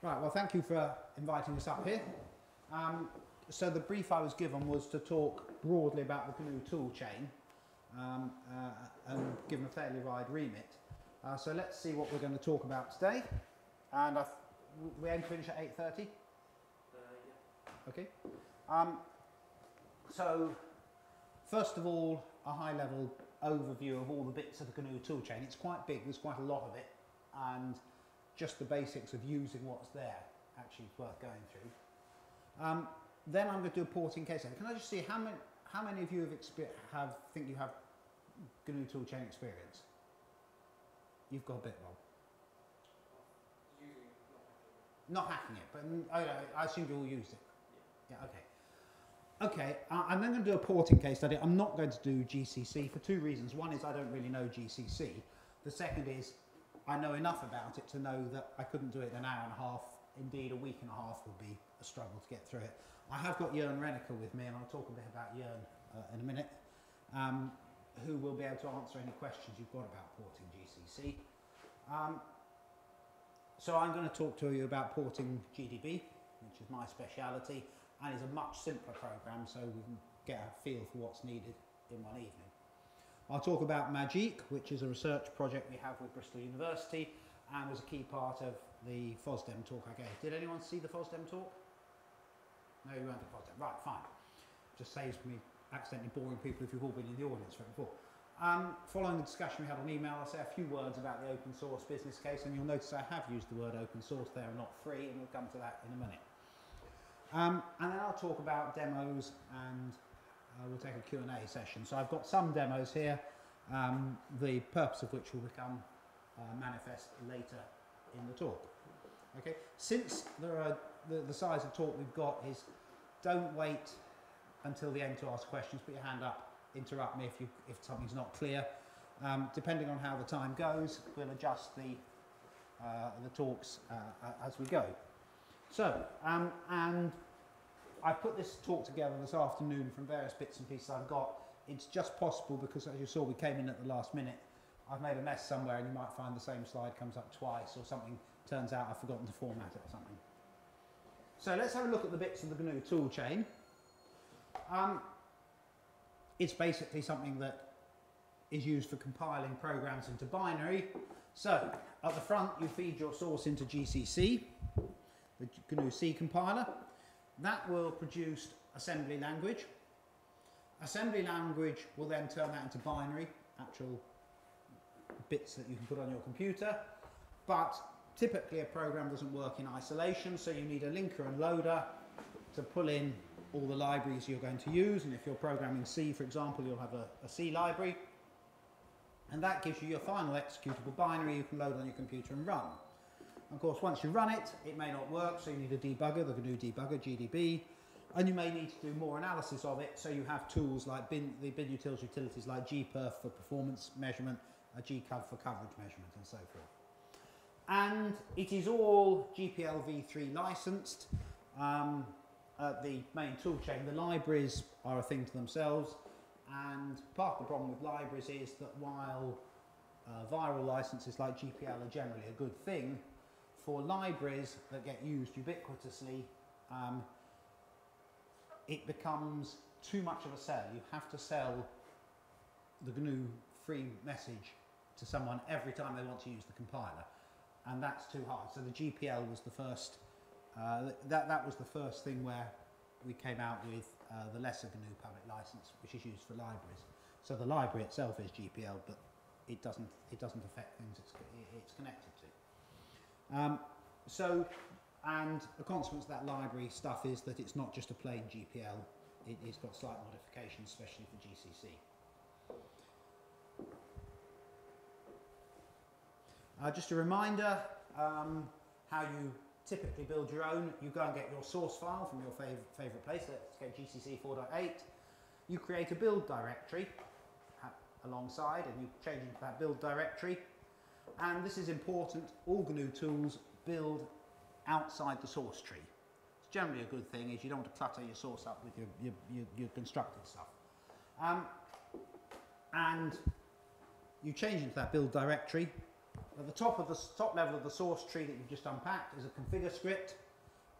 Right, well, thank you for inviting us up here. So the brief I was given was to talk broadly about the GNU toolchain and given a fairly wide remit. So let's see what we're going to talk about today. And we aim to finish at 8:30? Yeah. Okay. So first of all, a high-level overview of all the bits of the GNU toolchain. It's quite big, there's quite a lot of it, and just the basics of using what's there actually is worth going through. Then I'm going to do a porting case study. Can I just see how many of you think you have GNU toolchain experience? You've got a bit, Rob. Using it, Not hacking it, but I assume you all used it. Yeah, okay. Okay, I'm then going to do a porting case study. I'm not going to do GCC for two reasons. One is I don't really know GCC. The second is I know enough about it to know that I couldn't do it in an hour and a half. Indeed, a week and a half would be a struggle to get through it. I have got Jörn Renneker with me, and I'll talk a bit about Jörn in a minute, who will be able to answer any questions you've got about porting GCC. So I'm going to talk to you about porting GDB, which is my speciality, and is a much simpler program, so we can get a feel for what's needed in one evening. I'll talk about Magique, which is a research project we have with Bristol University, and was a key part of the FOSDEM talk I gave. Did anyone see the FOSDEM talk? No, you weren't at FOSDEM. Right, fine. Just saves me accidentally boring people if you've all been in the audience for it before. Following the discussion we had on email, I'll say a few words about the open source business case, and you'll notice I have used the word open source there and not free, and we'll come to that in a minute. And then I'll talk about demos, and we'll take a Q&A session. So I've got some demos here, the purpose of which will become manifest later in the talk. Okay. Since the size of talk we've got is, don't wait until the end to ask questions. Put your hand up, interrupt me if something's not clear. Depending on how the time goes, we'll adjust the talks as we go. So, and I've put this talk together this afternoon from various bits and pieces I've got. It's just possible because, as you saw, we came in at the last minute. I've made a mess somewhere, and you might find the same slide comes up twice, or something turns out I've forgotten to format it or something. So let's have a look at the bits of the GNU toolchain. It's basically something that is used for compiling programs into binary. So at the front, you feed your source into GCC, the GNU C compiler. That will produce assembly language. Assembly language will then turn that into binary, actual bits that you can put on your computer. But typically a program doesn't work in isolation, so you need a linker and loader to pull in all the libraries you're going to use. And if you're programming C, for example, you'll have a C library. And that gives you your final executable binary you can load on your computer and run. Of course, once you run it, it may not work, so you need a debugger, the GNU Debugger, GDB, and you may need to do more analysis of it, so you have tools like the Binutils utilities like gperf for performance measurement, gcov for coverage measurement, and so forth. And it is all GPL v3 licensed. At the main toolchain, the libraries are a thing to themselves, and part of the problem with libraries is that while viral licenses like GPL are generally a good thing, for libraries that get used ubiquitously, it becomes too much of a sell. You have to sell the GNU free message to someone every time they want to use the compiler, and that's too hard. So the GPL was the first, that was the first thing where we came out with the lesser GNU public license, which is used for libraries. So the library itself is GPL, but it doesn't affect things it's connected to. And a consequence of that library stuff is that it's not just a plain GPL, it's got slight modifications, especially for GCC. Just a reminder how you typically build your own. You go and get your source file from your favourite place, let's get GCC 4.8. You create a build directory alongside, and you change into that build directory. And this is important, all GNU tools build outside the source tree. It's generally a good thing, is you don't want to clutter your source up with your constructed stuff. And you change into that build directory, At the top level of the source tree that you've just unpacked is a configure script,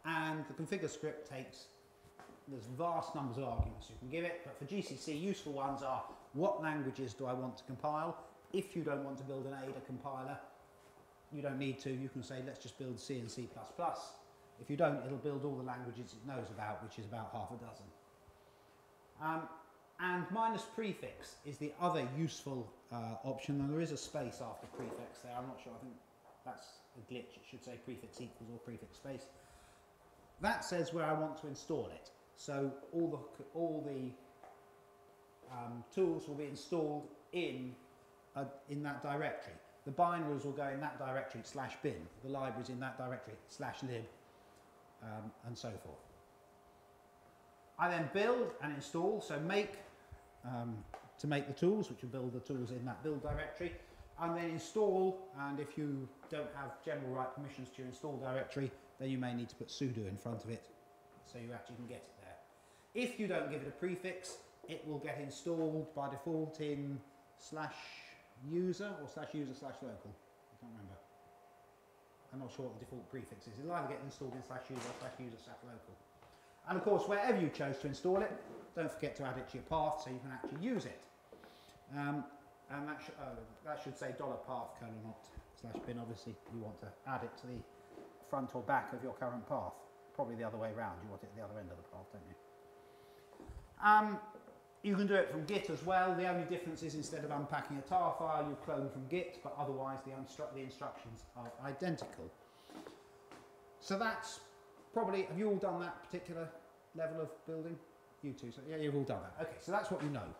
and the configure script there's vast numbers of arguments you can give it, but for GCC useful ones are what languages do I want to compile. If you don't want to build an Ada compiler, you don't need to, you can say let's just build C and C++. If you don't, it'll build all the languages it knows about, which is about half a dozen. And minus prefix is the other useful option, and there is a space after prefix there. I'm not sure, I think that's a glitch. It should say prefix equals or prefix space. That says where I want to install it. So all the tools will be installed in that directory. The binaries will go in that directory /bin, the libraries in that directory /lib, and so forth. I then build and install, so make to make the tools, which will build the tools in that build directory, and then install, and if you don't have general right permissions to your install directory, then you may need to put sudo in front of it so you actually can get it there. If you don't give it a prefix, it will get installed by default in /user or /user/local. I can't remember. I'm not sure what the default prefix is. It'll either get installed in /user or /user/local. And of course, wherever you chose to install it, don't forget to add it to your path so you can actually use it. And that should say $path : /bin. Obviously, you want to add it to the front or back of your current path. Probably the other way around. You want it at the other end of the path, don't you? You can do it from Git as well. The only difference is instead of unpacking a tar file, you clone from Git, but otherwise the instructions are identical. So that's probably, have you all done that particular level of building? You too, so yeah, you've all done that. Okay, so that's what you know.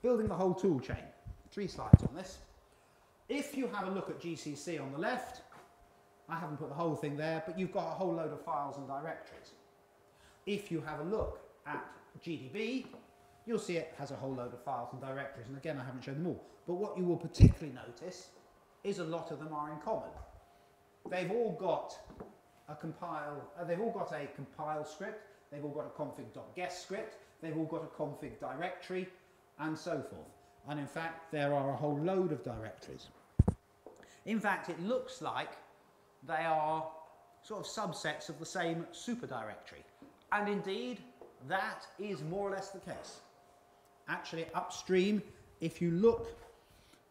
Building the whole tool chain. 3 slides on this. If you have a look at GCC on the left, I haven't put the whole thing there, but you've got a whole load of files and directories. If you have a look at GDB, you'll see it has a whole load of files and directories, and again I haven't shown them all. But what you will particularly notice is a lot of them are in common. They've all got a compile script, they've all got a config.guest script, they've all got a config directory, and so forth. And in fact, there are a whole load of directories. In fact, it looks like they are sort of subsets of the same super directory. And indeed, that is more or less the case. Actually, upstream, if you look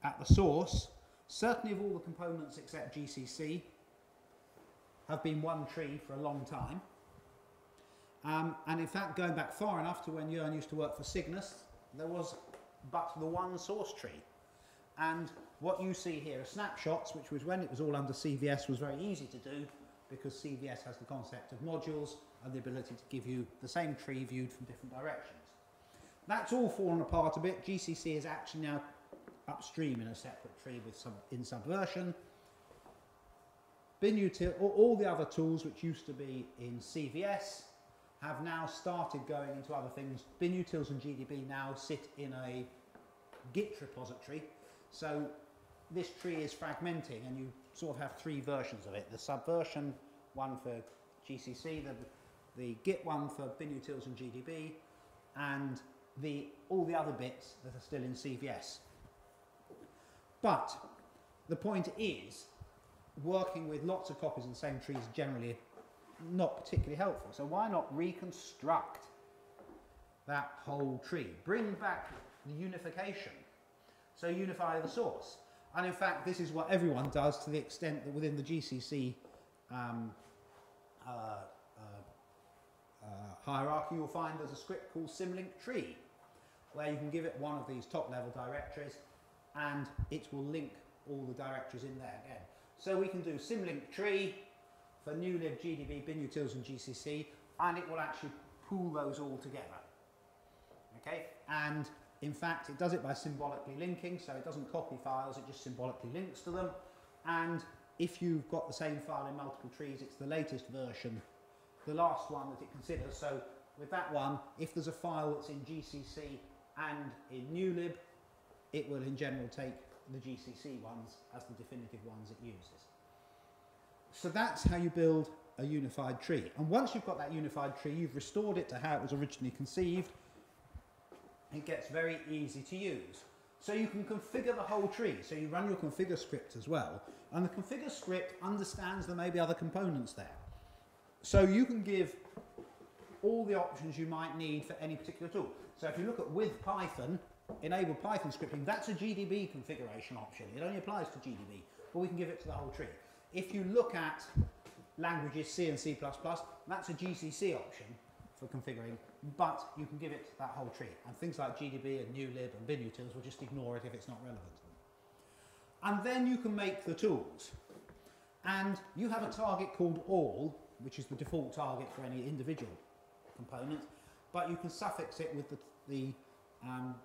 at the source, certainly of all the components except GCC have been one tree for a long time. And in fact, going back far enough to when Jörn used to work for Cygnus, there was but the one source tree. And what you see here are snapshots, which was when it was all under CVS was very easy to do, because CVS has the concept of modules and the ability to give you the same tree viewed from different directions. That's all fallen apart a bit. GCC is actually now upstream in a separate tree with in Subversion. Binutils, all the other tools which used to be in CVS have now started going into other things. Binutils and GDB now sit in a Git repository. So this tree is fragmenting, and you sort of have 3 versions of it. The Subversion one for GCC, the Git one for Binutils and GDB, and all the other bits that are still in CVS. But the point is, working with lots of copies of the same tree is generally not particularly helpful. So why not reconstruct that whole tree? Bring back the unification. So unify the source. And in fact, this is what everyone does, to the extent that within the GCC hierarchy, you'll find there's a script called symlink tree, where you can give it one of these top level directories, and it will link all the directories in there again. So we can do symlink tree for newlib, GDB, Binutils and GCC, and it will actually pool those all together. Okay, and in fact it does it by symbolically linking, so it doesn't copy files, it just symbolically links to them. And if you've got the same file in multiple trees, it's the latest version, the last one that it considers. So with that one, if there's a file that's in GCC and in newlib, it will in general take the GCC ones as the definitive ones it uses. So that's how you build a unified tree. And once you've got that unified tree, you've restored it to how it was originally conceived. It gets very easy to use. So you can configure the whole tree. So you run your configure script as well. And the configure script understands there may be other components there. So you can give all the options you might need for any particular tool. So if you look at with Python, enable Python scripting, that's a GDB configuration option. It only applies to GDB, but we can give it to the whole tree. If you look at languages C and C++, that's a GCC option for configuring, but you can give it that whole tree. And things like GDB and newlib and Binutils will just ignore it if it's not relevant. And then you can make the tools. And you have a target called all, which is the default target for any individual component, but you can suffix it with the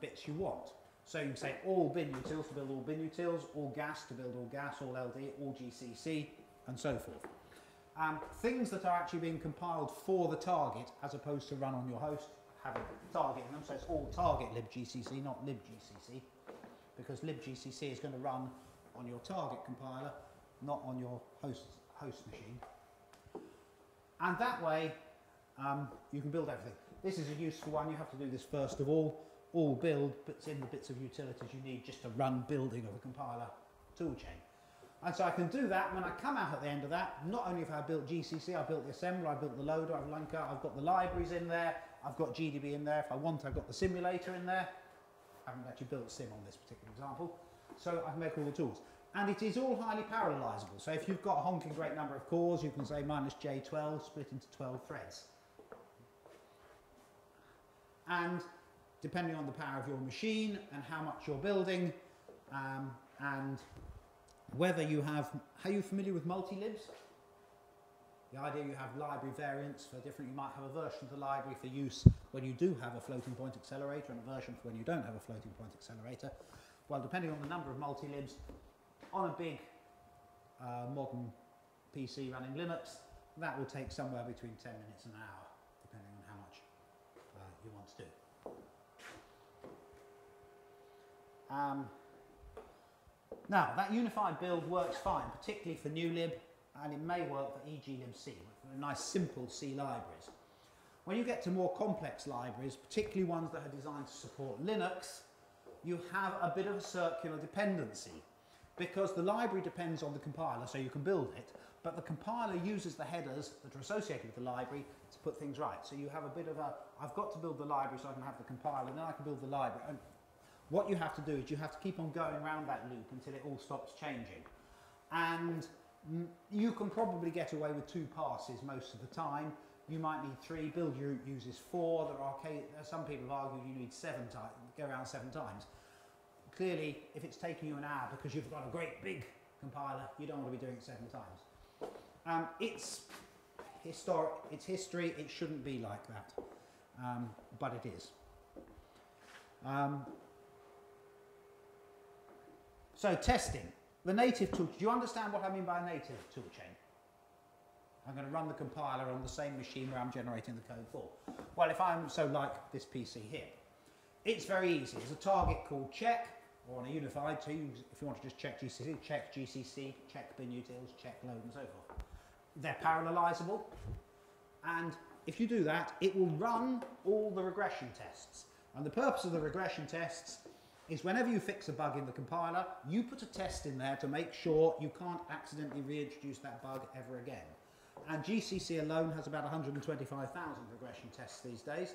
bits you want. So you can say all Binutils to build all Binutils, all gas to build all gas, all LD, all GCC, and so forth. Things that are actually being compiled for the target as opposed to run on your host have a target in them, so it's all target libgcc, not libgcc, because libgcc is going to run on your target compiler, not on your host machine. And that way you can build everything. This is a useful one. You have to do this first of all build, puts in the bits of utilities you need just to run building of a compiler toolchain. And so I can do that. When I come out at the end of that, not only have I built GCC, I built the assembler, I built the loader, I've linker, I've got the libraries in there, I've got GDB in there. If I want, I've got the simulator in there. I haven't actually built sim on this particular example. So I can make all the tools. And it is all highly parallelizable. So if you've got a honking great number of cores, you can say -J12, split into 12 threads. And depending on the power of your machine and how much you're building, and whether you have, are you familiar with multi-libs? The idea you have library variants for different, you might have a version of the library for use when you do have a floating point accelerator and a version for when you don't have a floating point accelerator. Well, depending on the number of multi-libs, on a big modern PC running Linux, that will take somewhere between 10 minutes and an hour, depending on how much you want to do. Now, that unified build works fine, particularly for newlib, and it may work for eglibc, for nice simple C libraries. When you get to more complex libraries, particularly ones that are designed to support Linux, you have a bit of a circular dependency, because the library depends on the compiler, so you can build it, but the compiler uses the headers that are associated with the library to put things right. So you have a bit of a, I've got to build the library so I can have the compiler, and then I can build the library. And what you have to do is you have to keep on going around that loop until it all stops changing. And you can probably get away with 2 passes most of the time. You might need 3, build uses 4. There are some people have argued you need 7 times, go around 7 times. Clearly, if it's taking you an hour because you've got a great big compiler, you don't want to be doing it 7 times. It's historic, it's history, it shouldn't be like that, but it is. So testing, the native tool, do you understand what I mean by native toolchain? I'm going to run the compiler on the same machine where I'm generating the code for. Well, if I'm so like this PC here, it's very easy. There's a target called check, or on a unified tool, if you want to just check GCC, check Binutils, check load and so forth. They're parallelizable, and if you do that, it will run all the regression tests. And the purpose of the regression tests is whenever you fix a bug in the compiler, you put a test in there to make sure you can't accidentally reintroduce that bug ever again. And GCC alone has about 125,000 regression tests these days.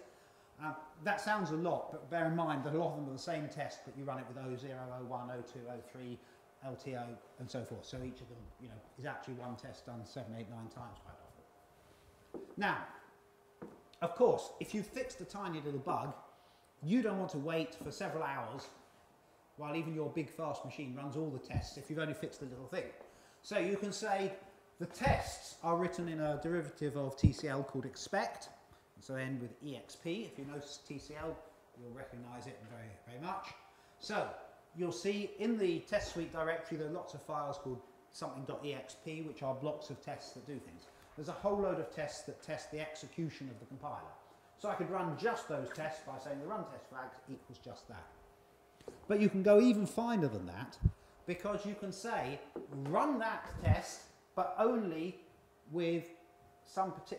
That sounds a lot, but bear in mind that a lot of them are the same test, but you run it with O0, O1, O2, O3, LTO, and so forth. So each of them, you know, is actually one test done 7, 8, 9 times quite often. Now, of course, if you fixed a tiny little bug, you don't want to wait for several hours while even your big fast machine runs all the tests if you've only fixed a little thing. So you can say the tests are written in a derivative of TCL called expect, so they end with exp. If you notice TCL, you'll recognize it very, very much. So you'll see in the test suite directory there are lots of files called something.exp, which are blocks of tests that do things. There's a whole load of tests that test the execution of the compiler. So I could run just those tests by saying the run test flag equals just that. But you can go even finer than that, because you can say run that test, but only with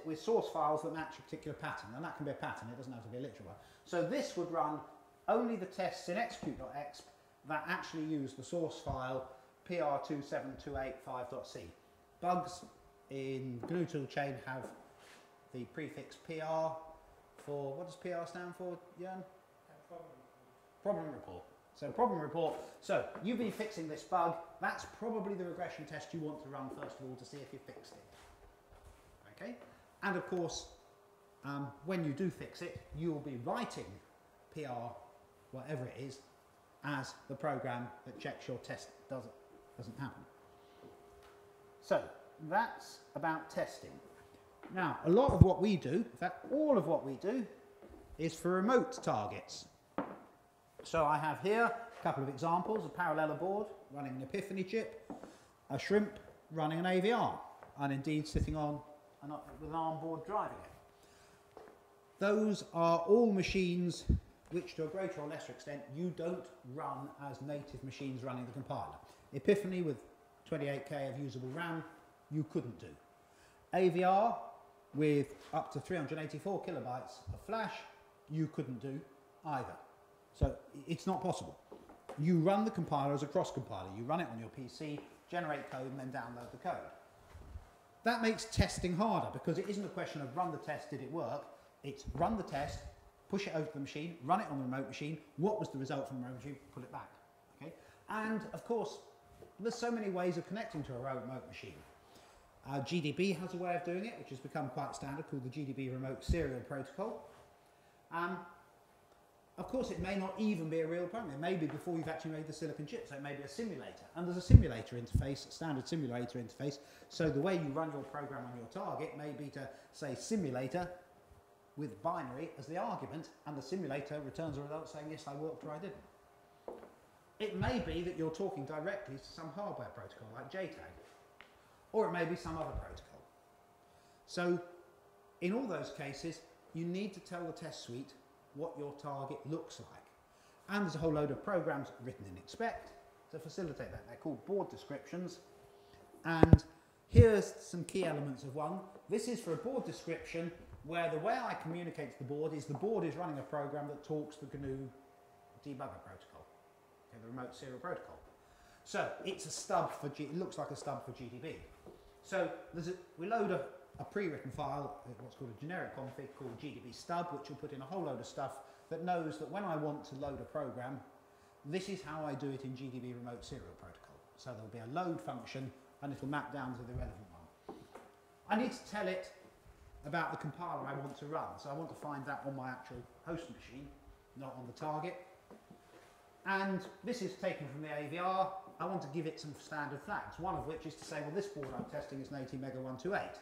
with source files that match a particular pattern, and that can be a pattern, it doesn't have to be a literal one. So this would run only the tests in execute.exp that actually use the source file pr27285.c. Bugs in GNU toolchain have the prefix PR for, what does PR stand for, Jörn? Problem report. So problem report. So you've been fixing this bug. That's probably the regression test you want to run first of all to see if you fixed it. Okay? And of course, when you do fix it, you'll be writing PR, whatever it is, as the program that checks your test doesn't happen. So that's about testing. Now, a lot of what we do, in fact, all of what we do, is for remote targets. So I have here a couple of examples: a paralleller board running an Epiphany chip, a shrimp running an AVR, and indeed sitting on with an ARM board driving it. Those are all machines which, to a greater or lesser extent, you don't run as native machines running the compiler. Epiphany with 28K of usable RAM, you couldn't do. AVR with up to 384 kilobytes of flash, you couldn't do either. So it's not possible. You run the compiler as a cross compiler. You run it on your PC, generate code, and then download the code. That makes testing harder because it isn't a question of run the test, did it work? It's run the test, push it over to the machine, run it on the remote machine. What was the result from the remote machine? Pull it back. Okay? And of course, there's so many ways of connecting to a remote machine. GDB has a way of doing it, which has become quite standard, called the GDB Remote Serial Protocol. Of course, it may not even be a real program. It may be before you've actually made the silicon chip, so it may be a simulator. And there's a simulator interface, a standard simulator interface. So the way you run your program on your target may be to say simulator with binary as the argument, and the simulator returns a result saying, yes, I worked or I didn't. It may be that you're talking directly to some hardware protocol like JTAG, or it may be some other protocol. So in all those cases, you need to tell the test suite what your target looks like. And there's a whole load of programs written in expect to facilitate that. They're called board descriptions. And here's some key elements of one. This is for a board description where the way I communicate to the board is running a program that talks the GNU Debugger protocol, okay, the remote serial protocol. So it's a stub for it looks like a stub for GDB. So we load a pre-written file, what's called a generic config called GDB stub, which will put in a whole load of stuff that knows that when I want to load a program, this is how I do it in GDB remote serial protocol. So there'll be a load function and it'll map down to the relevant one. I need to tell it about the compiler I want to run. So I want to find that on my actual host machine, not on the target. And this is taken from the AVR. I want to give it some standard flags, one of which is to say, well, this board I'm testing is an ATmega128.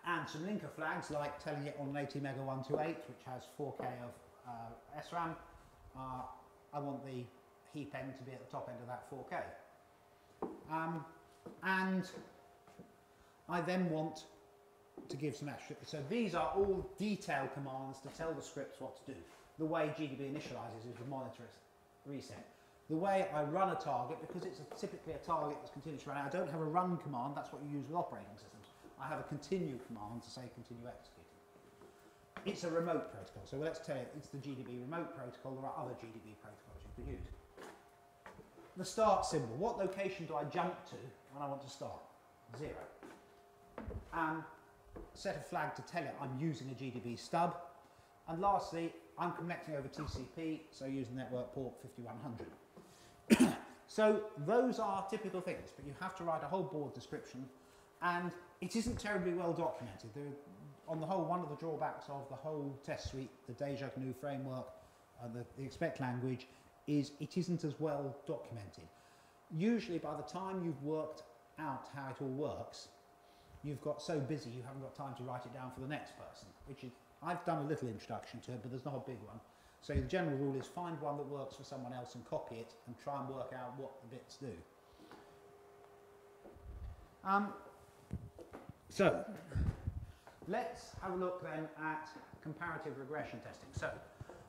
And some linker flags, like telling it on an ATmega128, which has 4K of SRAM. I want the heap end to be at the top end of that 4K. And I then want to give some extra. So these are all detailed commands to tell the scripts what to do. The way GDB initializes is to monitor its reset. The way I run a target, because it's typically a target that's continuously running, I don't have a run command. That's what you use with operating systems. I have a continue command to say continue executing. It's a remote protocol. So let's tell it it's the GDB remote protocol. There are other GDB protocols you could use. The start symbol. What location do I jump to when I want to start? 0. Set a flag to tell it I'm using a GDB stub. And lastly, I'm connecting over TCP, so using network port 5100. So those are typical things, but you have to write a whole board description, and it isn't terribly well documented. On the whole, one of the drawbacks of the whole test suite, the Deja GNU framework, the expect language, is it isn't as well documented. Usually by the time you've worked out how it all works, you've got so busy you haven't got time to write it down for the next person, which is, I've done a little introduction to it, but there's not a big one. So the general rule is find one that works for someone else and copy it and try and work out what the bits do. So let's have a look then at comparative regression testing. So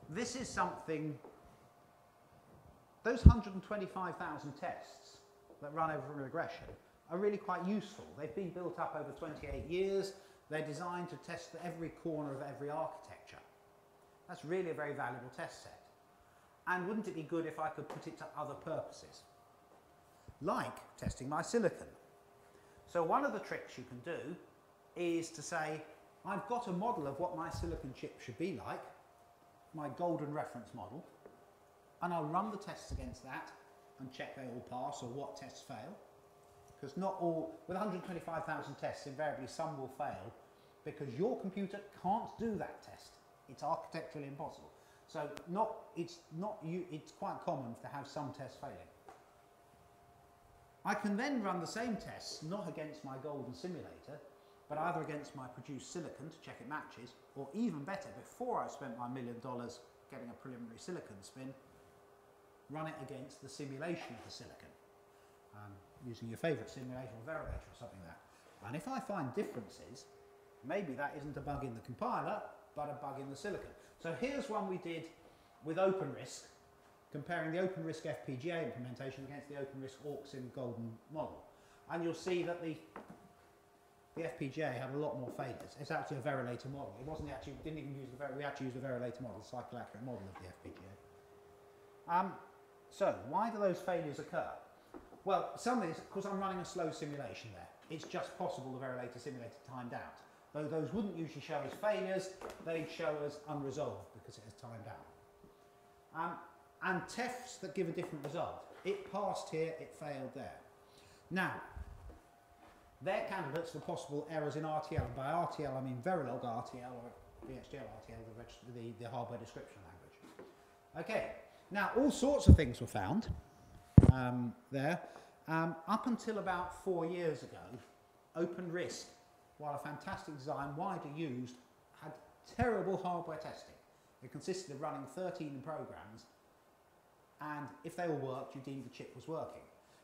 this is something, those 125,000 tests that run over regression are really quite useful. They've been built up over 28 years. They're designed to test every corner of every architecture. That's really a very valuable test set. And wouldn't it be good if I could put it to other purposes? Like testing my silicon. So one of the tricks you can do is to say, I've got a model of what my silicon chip should be like, my golden reference model, and I'll run the tests against that and check they all pass or what tests fail. Because not all, with 125,000 tests, invariably some will fail because your computer can't do that test. It's architecturally impossible. So it's quite common to have some tests failing. I can then run the same tests, not against my golden simulator, but either against my produced silicon to check it matches, or even better, before I spent my $1 million getting a preliminary silicon spin, run it against the simulation of the silicon, using your favourite simulator or Verilator or something like that. And if I find differences, maybe that isn't a bug in the compiler, but a bug in the silicon. So here's one we did with OpenRISC, comparing the OpenRISC FPGA implementation against the OpenRISC AUXIM golden model. And you'll see that the FPGA had a lot more failures. It's actually a Verilator model. It wasn't actually, didn't even use we actually used the Verilator model, the cycle accurate model of the FPGA. So why do those failures occur? Well, some of it is because I'm running a slow simulation there. It's just possible the Verilator simulator timed out. Though those wouldn't usually show as failures, they'd show as unresolved because it has timed out. And tests that give a different result. It passed here, it failed there. Now, they're candidates for possible errors in RTL. And by RTL, I mean Verilog RTL or VHDL RTL, the hardware description language. Okay, now all sorts of things were found there. Up until about 4 years ago, OpenRISC, while a fantastic design, widely used, had terrible hardware testing. It consisted of running 13 programs, and if they all worked, you deemed the chip was working.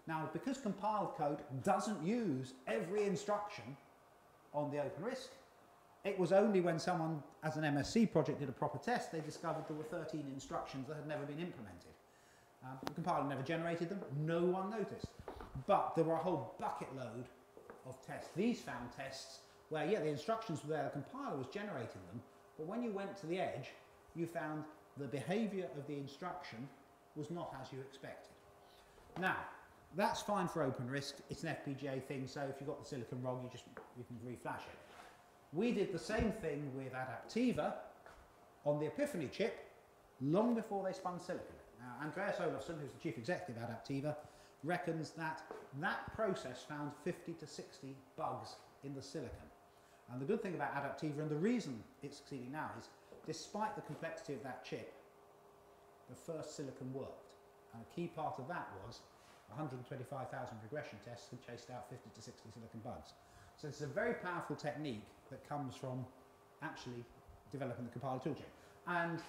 Now, because compiled code doesn't use every instruction on the OpenRISC, it was only when someone, as an MSc project, did a proper test, they discovered there were 13 instructions that had never been implemented. The compiler never generated them, no one noticed. But there were a whole bucket load of tests. These found tests where, yeah, the instructions were there, the compiler was generating them, but when you went to the edge, you found the behavior of the instruction was not as you expected. Now, that's fine for OpenRISC. It's an FPGA thing, so if you've got the silicon wrong, you can reflash it. We did the same thing with Adaptiva on the Epiphany chip long before they spun silicon. Now, Andreas Olofsson, who's the chief executive of Adaptiva, reckons that that process found 50 to 60 bugs in the silicon. And the good thing about Adaptiva, and the reason it's succeeding now, is despite the complexity of that chip, the first silicon worked. And a key part of that was 125,000 regression tests had chased out 50 to 60 silicon bugs. So it's a very powerful technique that comes from actually developing the compiler toolchain. And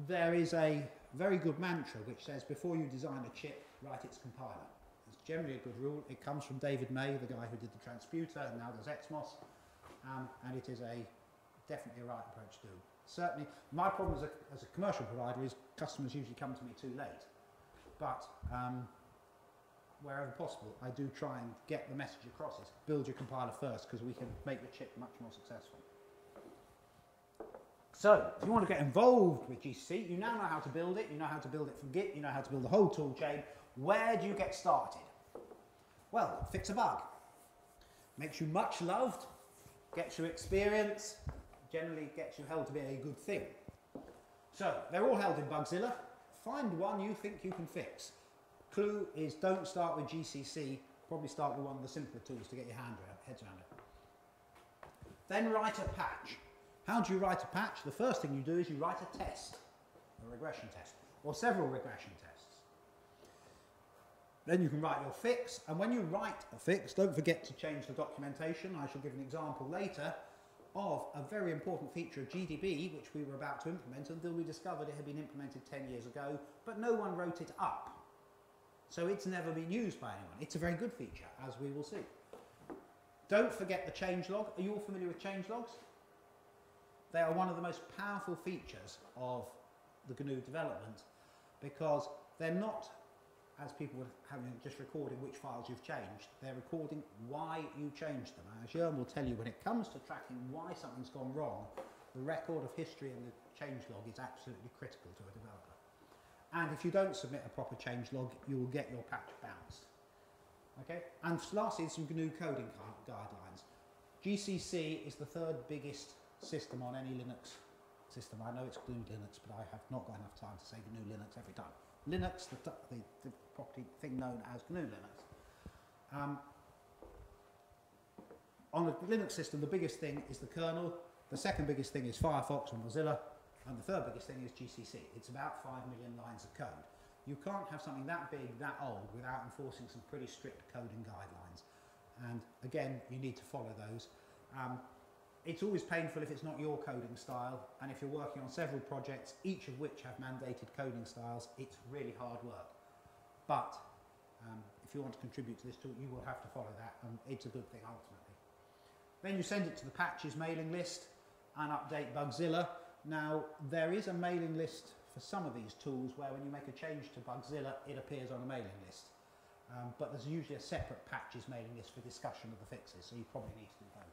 there is a very good mantra which says before you design a chip, write its compiler. It's generally a good rule. It comes from David May, the guy who did the transputer and now does XMOS, and it is definitely a right approach to do. Certainly, my problem as a commercial provider is customers usually come to me too late. But wherever possible, I do try and get the message across is build your compiler first because we can make the chip much more successful. So, if you want to get involved with GCC, you now know how to build it, you know how to build it from Git, you know how to build the whole tool chain. Where do you get started? Well, fix a bug. Makes you much loved, gets you experience, generally gets you held to be a good thing. So, they're all held in Bugzilla. Find one you think you can fix. Clue is don't start with GCC, probably start with one of the simpler tools to get your heads around it. Then write a patch. How do you write a patch? The first thing you do is you write a test, a regression test, or several regression tests. Then you can write your fix, and when you write a fix, don't forget to change the documentation. I shall give an example later of a very important feature of GDB, which we were about to implement until we discovered it had been implemented 10 years ago, but no one wrote it up. So it's never been used by anyone. It's a very good feature, as we will see. Don't forget the changelog. Are you all familiar with changelogs? They are one of the most powerful features of the GNU development because they're not, as people would have just recording which files you've changed, they're recording why you changed them. As Jörn will tell you, when it comes to tracking why something's gone wrong, the record of history and the changelog is absolutely critical to a developer. And if you don't submit a proper changelog, you will get your patch bounced. Okay? And lastly, some GNU coding guidelines. GCC is the third biggest system on any Linux system. I know it's GNU Linux, but I have not got enough time to say GNU Linux every time. Linux, the property thing known as GNU Linux. On a Linux system, the biggest thing is the kernel, the second biggest thing is Firefox and Mozilla, and the third biggest thing is GCC. It's about 5 million lines of code. You can't have something that big, that old, without enforcing some pretty strict coding guidelines. And again, you need to follow those. It's always painful if it's not your coding style, and if you're working on several projects, each of which have mandated coding styles, it's really hard work. But if you want to contribute to this tool, you will have to follow that, and it's a good thing ultimately. Then you send it to the patches mailing list and update Bugzilla. Now, there is a mailing list for some of these tools where when you make a change to Bugzilla, it appears on a mailing list. But there's usually a separate patches mailing list for discussion of the fixes, so you probably need to do both.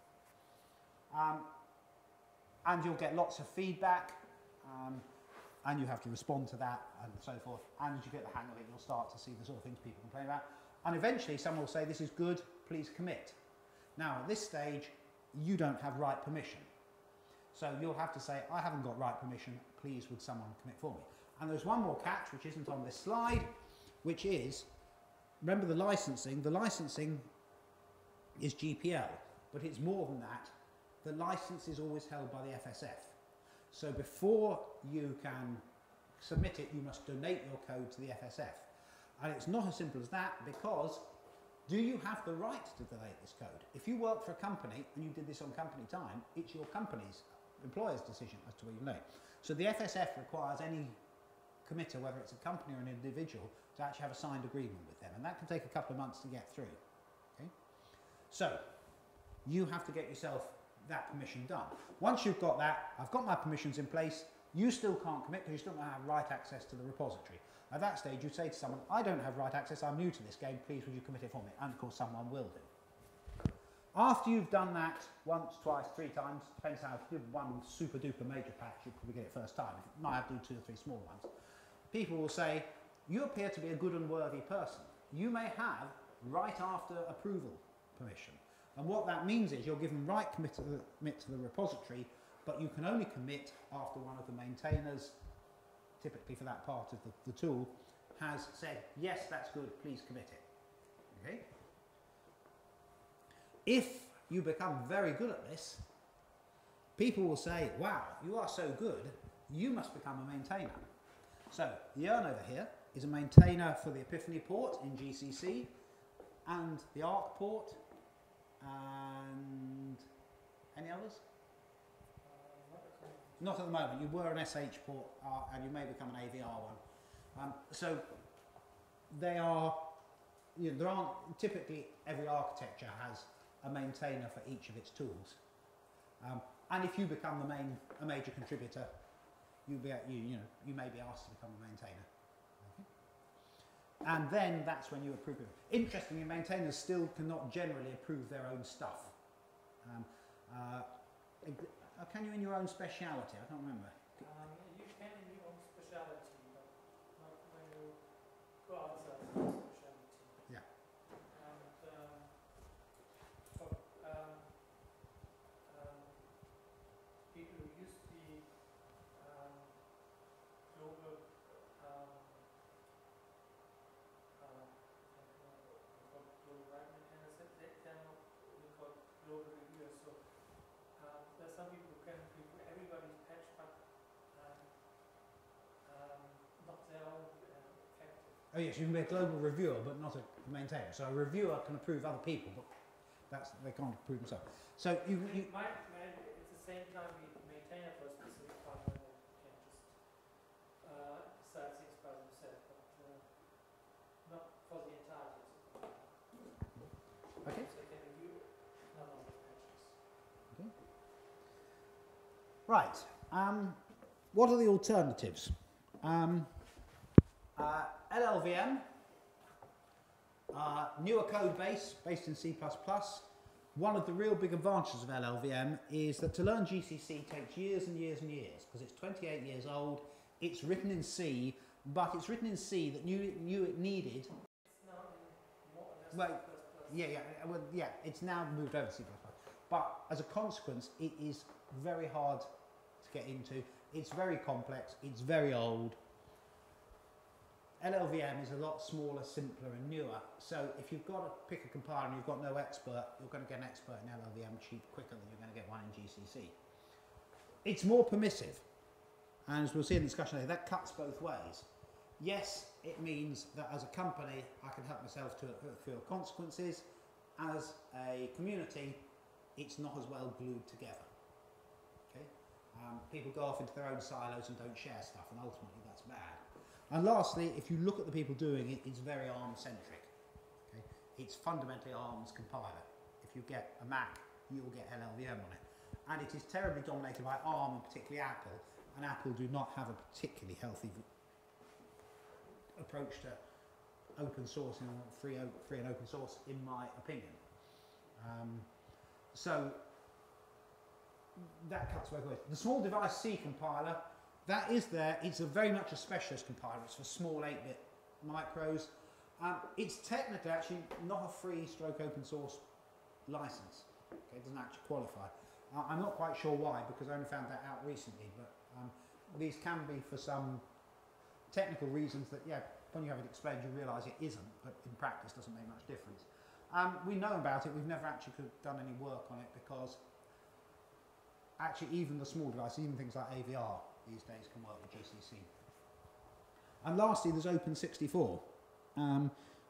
And you'll get lots of feedback, and you have to respond to that and so forth. And as you get the hang of it, you'll start to see the sort of things people complain about. And eventually someone will say, this is good, please commit. Now at this stage, you don't have write permission. So you'll have to say, I haven't got write permission, please would someone commit for me. And there's one more catch which isn't on this slide, which is, remember the licensing is GPL, but it's more than that. The license is always held by the FSF. So before you can submit it, you must donate your code to the FSF. And it's not as simple as that, because do you have the right to donate this code? If you work for a company and you did this on company time, it's your company's employer's decision as to whether you donate. So the FSF requires any committer, whether it's a company or an individual, to actually have a signed agreement with them. And that can take a couple of months to get through. Okay? So you have to get yourself that permission done. Once you've got that, I've got my permissions in place, you still can't commit because you still don't have right access to the repository. At that stage, you say to someone, I don't have right access, I'm new to this game, please would you commit it for me? And of course someone will do. After you've done that once, twice, 3 times, depends how, if you do one super duper major patch, you'll probably get it first time. You might have to do 2 or 3 small ones. People will say, you appear to be a good and worthy person. You may have right after approval permission. And what that means is you're given right commit to the repository, but you can only commit after one of the maintainers, typically for that part of the tool, has said, yes, that's good, please commit it. Okay? If you become very good at this, people will say, wow, you are so good, you must become a maintainer. So, Jörn over here is a maintainer for the Epiphany port in GCC, and the Arc port, and any others? Not at the moment. You were an SH port, and you may become an AVR one. So they are, you know, there aren't, typically every architecture has a maintainer for each of its tools. And if you become a major contributor, you may be asked to become a maintainer. And then that's when you approve it. Interestingly, maintainers still cannot generally approve their own stuff. Can you in your own speciality? I can't remember. You can in your own speciality, but not when you go outside your speciality. Yeah. And for people who use the global global right maintainers, they're not called global reviewers. So there's some people who can review everybody's patch, but not their own effective. Oh yes, you can be a global reviewer, but not a maintainer. So a reviewer can approve other people, but they can't approve themselves. So you might at the same time be a maintainer for a specific hardware that can just decide things by themselves, but not for the entirety of the hardware. okay? So they can review not all the patches. Okay. Right. What are the alternatives? LLVM, newer code base based in C++, one of the real big advantages of LLVM is that to learn GCC takes years and years and years, because it's 28 years old, it's written in C, but it's written in C that knew it needed. It's now more or less Well, yeah, it's now moved over to C++. But as a consequence, it is very hard to get into. It's very complex, it's very old. LLVM is a lot smaller, simpler and newer, so if you've got to pick a compiler and you've got no expert, you're going to get an expert in LLVM cheap quicker than you're going to get one in GCC. It's more permissive, and as we'll see in the discussion later, that cuts both ways. Yes, it means that as a company I can help myself to feel consequences. As a community, it's not as well glued together. Okay? People go off into their own silos and don't share stuff, and ultimately that's bad. And lastly, if you look at the people doing it, it's very ARM-centric. Okay? It's fundamentally ARM's compiler. If you get a Mac, you'll get LLVM on it. And it is terribly dominated by ARM, and particularly Apple, and Apple do not have a particularly healthy approach to open source and free and open source, in my opinion. So that cuts both ways. The small device C compiler, that is there. It's very much a specialist compiler. It's for small 8-bit micros. It's technically actually not a free stroke open source license. Okay, it doesn't actually qualify. I'm not quite sure why, because I only found that out recently, but these can be for some technical reasons that, yeah, when you have it explained you realise it isn't, but in practice doesn't make much difference. We know about it, we've never actually done any work on it, because actually even the small devices, even things like AVR these days, can work with GCC. And lastly, there's Open64,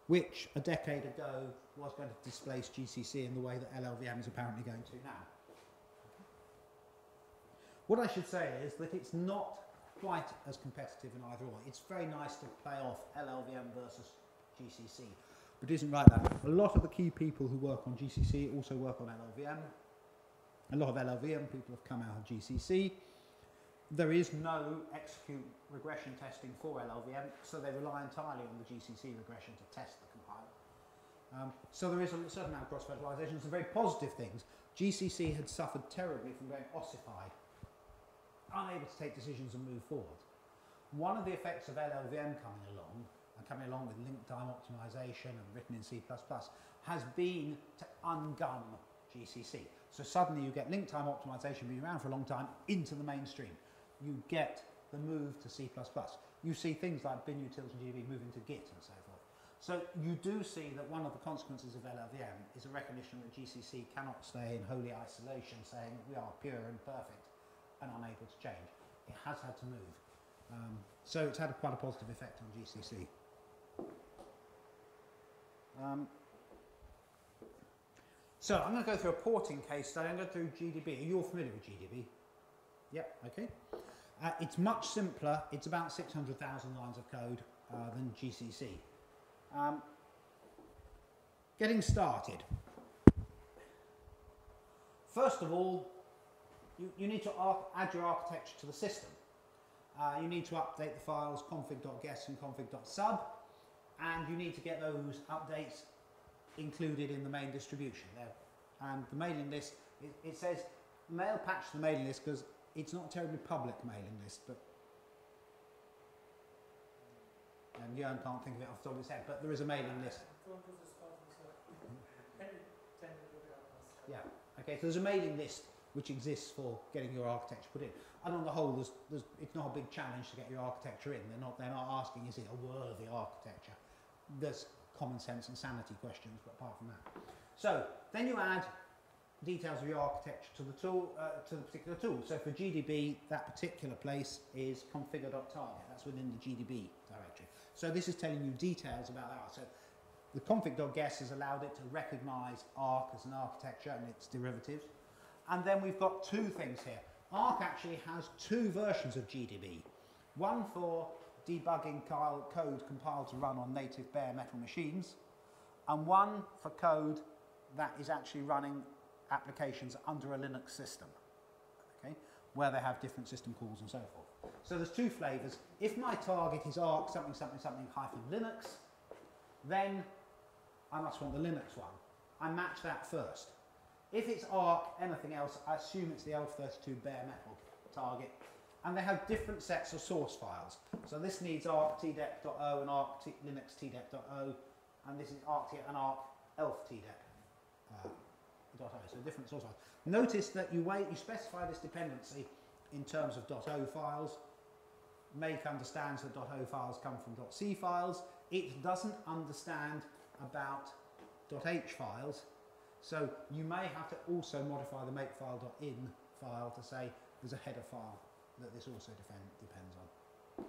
which a decade ago was going to displace GCC in the way that LLVM is apparently going to now. What I should say is that it's not quite as competitive in either or. It's very nice to play off LLVM versus GCC, but it isn't like that. A lot of the key people who work on GCC also work on LLVM. A lot of LLVM people have come out of GCC. There is no execute regression testing for LLVM, so they rely entirely on the GCC regression to test the compiler. So there is a certain amount of cross-fertilization. Some very positive things. GCC had suffered terribly from going ossified, unable to take decisions and move forward. One of the effects of LLVM coming along with link time optimization and written in C++, has been to ungun GCC. So suddenly you get link time optimization being around for a long time into the mainstream. You get the move to C++. You see things like Binutils and GDB moving to Git and so forth. So you do see that one of the consequences of LLVM is a recognition that GCC cannot stay in holy isolation, saying we are pure and perfect and unable to change. It has had to move. So it's had quite a positive effect on GCC. So I'm going to go through a porting case study. I'm going to go through GDB. Are you all familiar with GDB? Yep, okay. It's much simpler. It's about 600,000 lines of code than GCC. Getting started. First of all, you need to add your architecture to the system. You need to update the files config.guess and config.sub, and you need to get those updates included in the main distribution there. And the mailing list, it says mail patch to the mailing list because it's not a terribly public mailing list, but and Jörn can't think of it off the top of his head, but there is a mailing list. Yeah, okay, so there's a mailing list which exists for getting your architecture put in. And on the whole, it's not a big challenge to get your architecture in. They're not asking, is it a worthy architecture? There's common sense and sanity questions, but apart from that. So then you add details of your architecture to the tool, to the particular tool. So for GDB, that particular place is configure.target. That's within the GDB directory. So this is telling you details about that. So the config.guess has allowed it to recognize Arc as an architecture and its derivatives. And then we've got two things here. Arc actually has two versions of GDB. One for debugging code compiled to run on native bare metal machines, and one for code that is actually running applications under a Linux system, okay, where they have different system calls and so forth. So there's two flavors. If my target is Arc something something something hyphen Linux, then I must want the Linux one. I match that first. If it's ARC, anything else, I assume it's the ELF32 bare metal target. And they have different sets of source files. So this needs arc tdep.o and arc linux tdep.o, and this is arc and arc elf tdep.o. So different source files. Notice that you specify this dependency in terms of .o files. Make understands that .o files come from .c files. It doesn't understand about .h files. So you may have to also modify the makefile.in file to say there's a header file that this also depends on.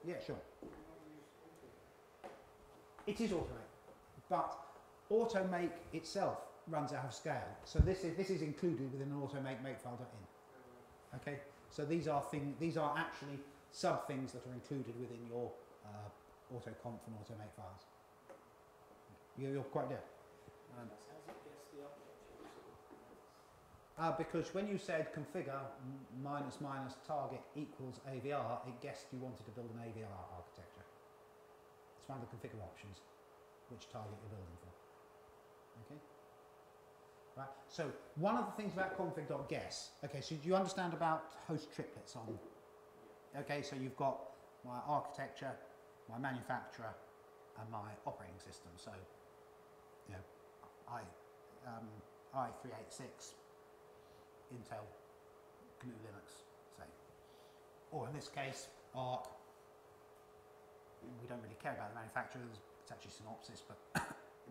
Yeah, sure. It is automake, but automake itself runs out of scale. So this is included within an automake makefile.in. Okay, so these are actually sub things that are included within your autoconf and automake files. You're quite there. Because when you said configure minus target equals AVR, it guessed you wanted to build an AVR architecture. It's one of the configure options, which target you're building for. Okay. Right. So one of the things about config.guess. Okay. So do you understand about host triplets on? Okay. So you've got my architecture, my manufacturer, and my operating system. So, you know, i386. Intel, GNU Linux, say. Or in this case, ARC. We don't really care about the manufacturers, it's actually Synopsys, but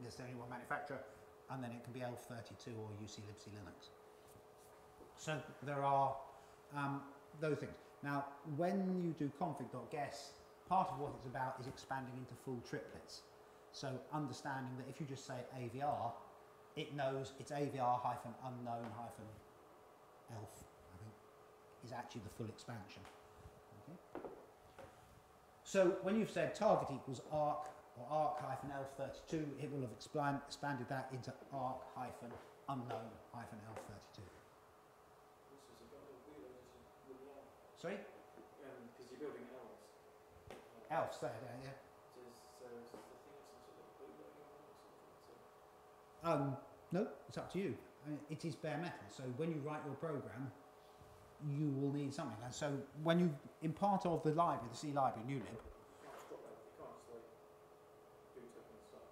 there's only one manufacturer, and then it can be ELF32 or UC libc Linux. So there are those things. Now, when you do config.guess, part of what it's about is expanding into full triplets. So understanding that if you just say AVR, it knows it's AVR hyphen unknown hyphen elf, I think, is actually the full expansion. Okay. So when you've said target equals arc or arc hyphen elf32, it will have expanded that into arc hyphen unknown hyphen elf32. Sorry? Because you're building elves. Elves, there, yeah. So is the thing some sort of bootloading or something? No, it's up to you. I mean, it is bare metal, so when you write your program, you will need something. And so when you, in part of the library, the C library, newlib, You can't just drop that, you can't just like boot up and stuff.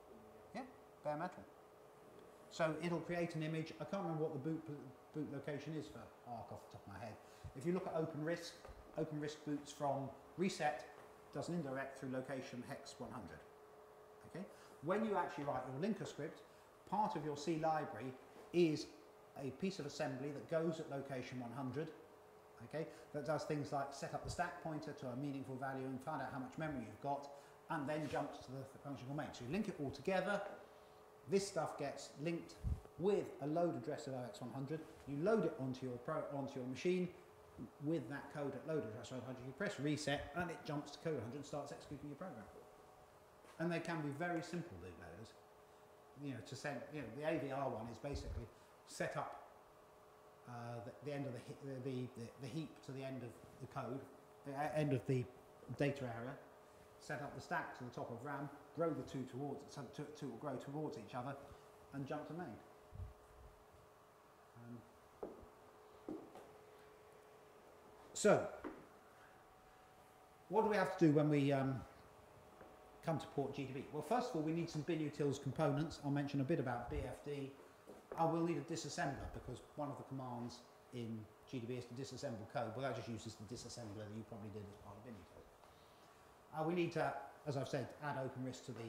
yeah, bare metal. So it'll create an image. I can't remember what the boot location is for ARC off the top of my head. If you look at OpenRISC boots from reset, does an indirect through location hex 100. Okay. When you actually write your linker script, part of your C library is a piece of assembly that goes at location 100, okay, that does things like set up the stack pointer to a meaningful value and find out how much memory you've got, and then jumps to the function called main. So you link it all together, this stuff gets linked with a load address of OX100, you load it onto your machine with that code at load address 100, you press reset and it jumps to code 100 and starts executing your program. And they can be very simple bootloaders. You know, to send, you know, the AVR one is basically set up the end of the heap to the end of the code, the end of the data area, set up the stack to the top of RAM, grow the two towards, so two will grow towards each other, and jump to main. So, what do we have to do when we come to port GDB? Well, first of all, we need some Binutils components. I'll mention a bit about BFD. I will need a disassembler because one of the commands in GDB is to disassemble code. Well, that just uses the disassembler that you probably did as part of Binutils. We need to, as I've said, add OpenRISC to the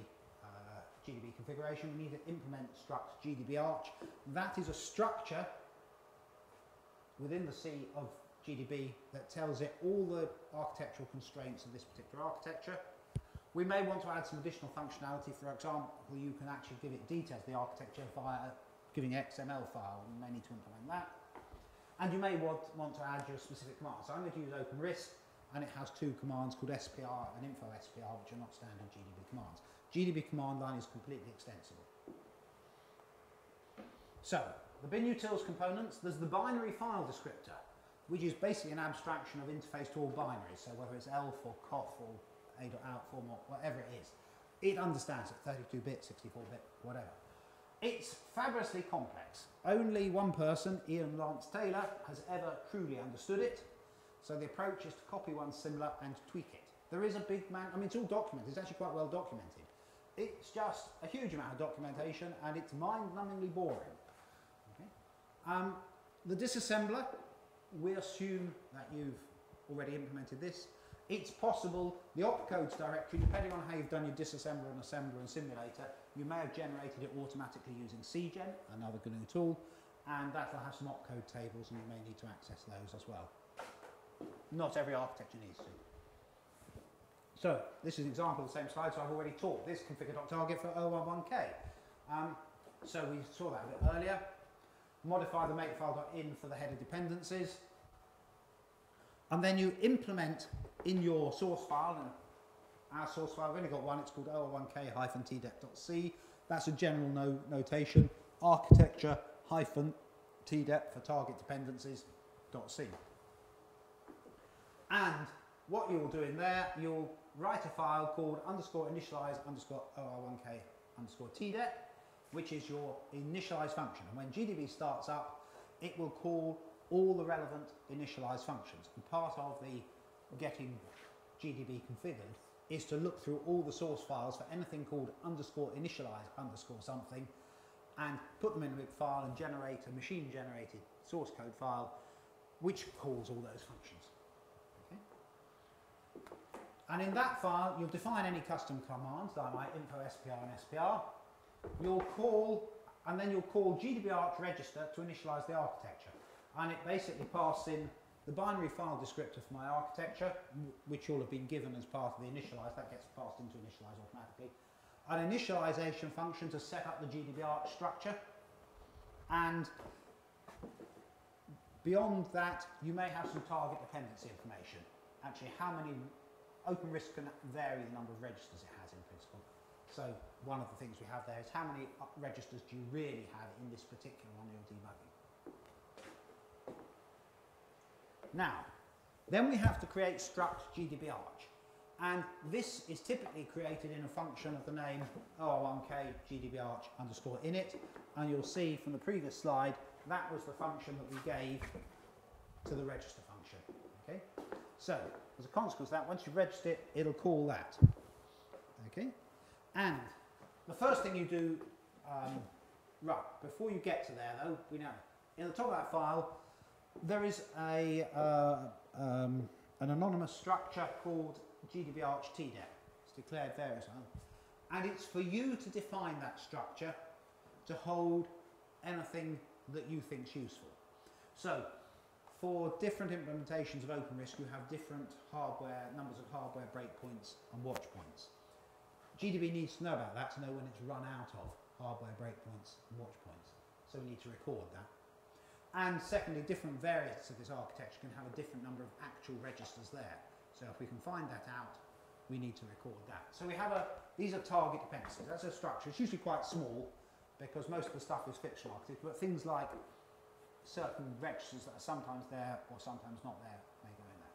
GDB configuration. We need to implement struct GDB Arch. That is a structure within the C of GDB that tells it all the architectural constraints of this particular architecture. We may want to add some additional functionality. For example, you can actually give it details of the architecture via giving XML file. You may need to implement that. And you may want to add your specific commands. So I'm going to use OpenRISC, and it has two commands called SPR and info SPR, which are not standard GDB commands. GDB command line is completely extensible. So, the Binutils components, there's the binary file descriptor, which is basically an abstraction of interface to all binaries. So whether it's ELF or COF or A.out form or whatever it is, it understands it, 32-bit, 64-bit, whatever. It's fabulously complex. Only one person, Ian Lance Taylor, has ever truly understood it. So the approach is to copy one similar and tweak it. There is a big man, I mean, it's all documented, it's actually quite well documented. It's just a huge amount of documentation and it's mind-numbingly boring. Okay? The disassembler, we assume that you've already implemented this. It's possible, the opcodes directory, depending on how you've done your disassembler and assembler and simulator, you may have generated it automatically using CGen, another GNU tool, and that'll have some opcode tables and you may need to access those as well. Not every architecture needs to. So, this is an example of the same slide, so I've already taught this configure.target for 011k. So we saw that a bit earlier. Modify the makefile.in for the header dependencies. And then you implement in your source file, and our source file, we've only got one, it's called 001k-tdep.c. That's a general notation, architecture-tdep for target dependencies.c. And what you'll do in there, you'll write a file called _initialize_001k_tdep, which is your initialize function. And when GDB starts up, it will call all the relevant initialize functions. And part of the getting GDB configured is to look through all the source files for anything called _initialize_something and put them in a big file and generate a machine generated source code file which calls all those functions. And in that file, you'll define any custom commands, like my info SPR and SPR. You'll call, and then you'll call GDB Arch register to initialize the architecture. And it basically passes in the binary file descriptor for my architecture, which you'll have been given as part of the initialize. That gets passed into initialize automatically. An initialization function to set up the GDB Arch structure. And beyond that, you may have some target dependency information. Actually, how many OpenRISC can vary the number of registers it has in principle. So one of the things we have there is how many registers do you really have in this particular one you're debugging. Now, then we have to create struct GDB Arch. And this is typically created in a function of the name 001k GDB Arch _init. And you'll see from the previous slide, that was the function that we gave to the register function. Okay? So, as a consequence of that, once you've registered it, it'll call that. Okay? And the first thing you do, right, before you get to there though, we know, in the top of that file, there is a, an anonymous structure called GDB Arch tdep. It's declared various, and it's for you to define that structure to hold anything that you think's useful. So, for different implementations of OpenRISC, you have different numbers of hardware breakpoints and watch points. GDB needs to know about that to know when it's run out of hardware breakpoints and watch points. So we need to record that. And secondly, different variants of this architecture can have a different number of actual registers there. So if we can find that out, we need to record that. So we have these are target dependencies. That's a structure. It's usually quite small because most of the stuff is fictional architecture, but things like certain registers that are sometimes there or sometimes not there may go in there.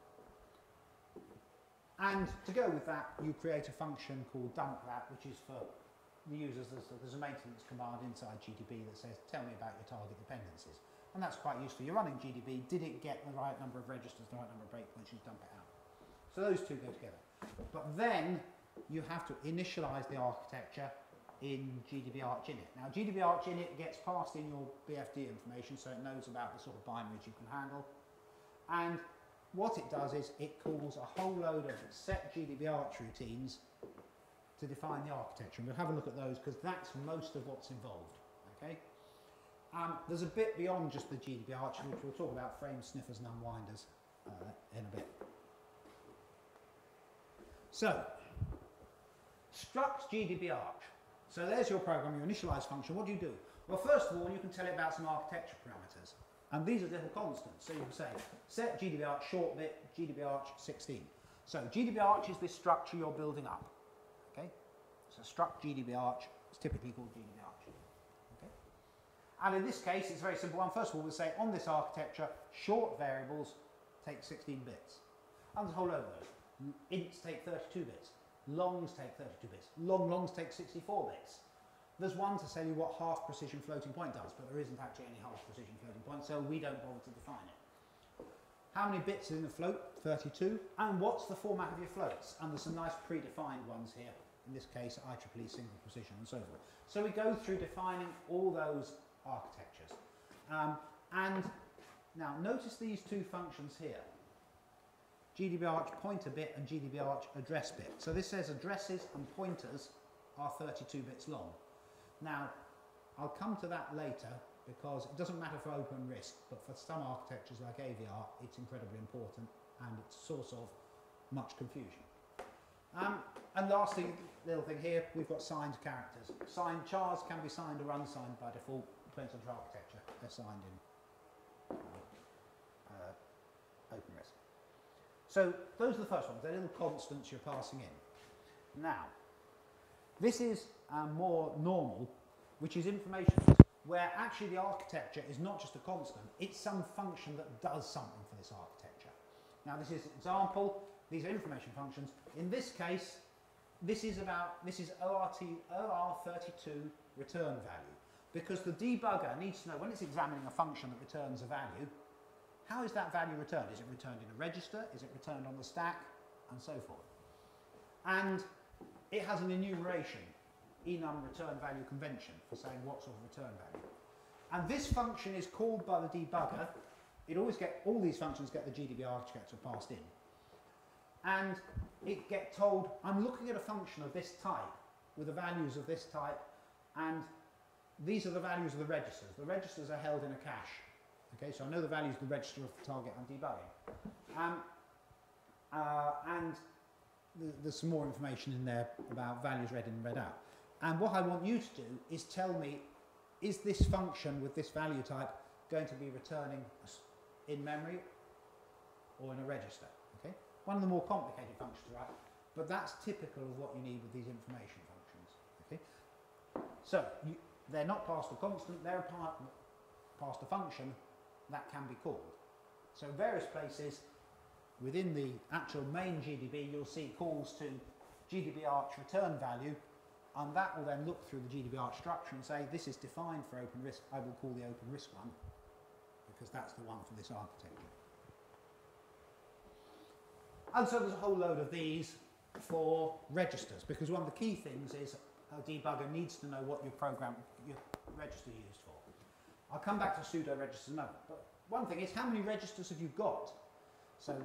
And to go with that, you create a function called dump that, which is for the users. There's a maintenance command inside GDB that says, tell me about your target dependencies. And that's quite useful. You're running GDB, did it get the right number of registers, the right number of breakpoints, you dump it out. So those two go together. But then you have to initialize the architecture in GDB Arch init. Now GDB Arch init gets passed in your BFD information, so it knows about the sort of binaries you can handle. And what it does is it calls a whole load of set GDB Arch routines to define the architecture. And we'll have a look at those because that's most of what's involved. Okay? There's a bit beyond just the GDB Arch, which we'll talk about frame sniffers and unwinders in a bit. So, struct GDB Arch. So there's your program, your initialize function. What do you do? Well, first of all, you can tell it about some architecture parameters. And these are little constants. So you can say, set GDB Arch short bit, GDB Arch 16. So GDB Arch is this structure you're building up. Okay? So struct GDB Arch is typically called GDB Arch. Okay? And in this case, it's a very simple one. First of all, we'll say, on this architecture, short variables take 16 bits. And there's a whole load of those. Ints take 32 bits. Longs take 32 bits. Longs take 64 bits. There's one to tell you what half precision floating point does, but there isn't actually any half precision floating point, so we don't bother to define it. How many bits are in the float? 32. And what's the format of your floats? And there's some nice predefined ones here. In this case, IEEE single precision and so forth. So we go through defining all those architectures. And now notice these two functions here. GDB Arch pointer bit and GDB Arch address bit. So this says addresses and pointers are 32 bits long. Now, I'll come to that later because it doesn't matter for OpenRISC, but for some architectures like AVR, it's incredibly important and it's a source of much confusion. And last thing, little thing here, we've got signed characters. Signed chars can be signed or unsigned by default, depends on your architecture. They're signed in OpenRISC. So those are the first ones, they're little constants you're passing in. Now, this is more normal, which is information where actually the architecture is not just a constant, it's some function that does something for this architecture. Now this is an example, these are information functions. In this case, this is OR32 return value, because the debugger needs to know when it's examining a function that returns a value, how is that value returned? Is it returned in a register? Is it returned on the stack? And so forth. And it has an enumeration, enum return value convention, for saying what sort of return value. And this function is called by the debugger. All these functions get the GDB architecture passed in. And it gets told, I'm looking at a function of this type, with the values of this type, and these are the values of the registers. The registers are held in a cache. Okay, so I know the values of the register of the target I'm debugging. And there's some more information in there about values read in and read out. And what I want you to do is tell me, is this function with this value type going to be returning in memory or in a register? Okay, one of the more complicated functions to write, but that's typical of what you need with these information functions. Okay, so they're not passed a constant, they're passed a function that can be called. So various places within the actual main GDB, you'll see calls to GDB Arch return value, and that will then look through the GDB Arch structure and say, this is defined for OpenRISC, I will call the OpenRISC one, because that's the one for this architecture. And so there's a whole load of these for registers, because one of the key things is a debugger needs to know what your register used for. I'll come back to pseudo registers in a moment, but one thing is, how many registers have you got? So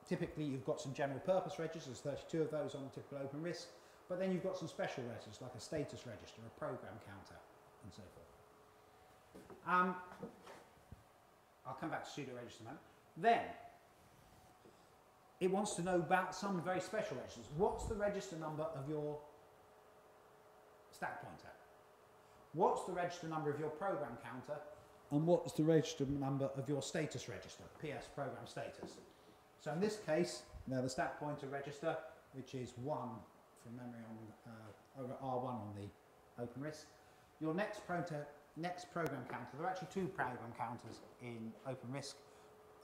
typically you've got some general purpose registers, 32 of those on a typical OpenRISC, but then you've got some special registers like a status register, a program counter, and so forth. I'll come back to pseudo register in a moment. Then it wants to know about some very special registers. What's the register number of your stack pointer? What's the register number of your program counter? And what's the register number of your status register, PS program status? So in this case, now the stack pointer register, which is 1 from memory on over R1 on the OpenRISC. Your next program counter, there are actually two program counters in OpenRISC.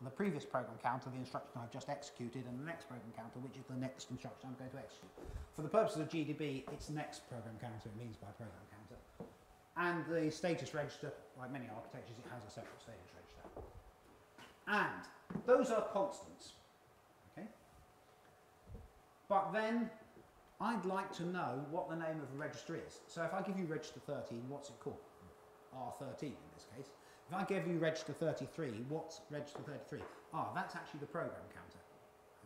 The previous program counter, the instruction I've just executed, and the next program counter, which is the next instruction I'm going to execute. For the purposes of GDB, it's next program counter, it means by program counter. And the status register, like many architectures, it has a separate status register. And those are constants, okay? But then I'd like to know what the name of a register is. So if I give you register 13, what's it called? R13 in this case. If I give you register 33, what's register 33? That's actually the program counter,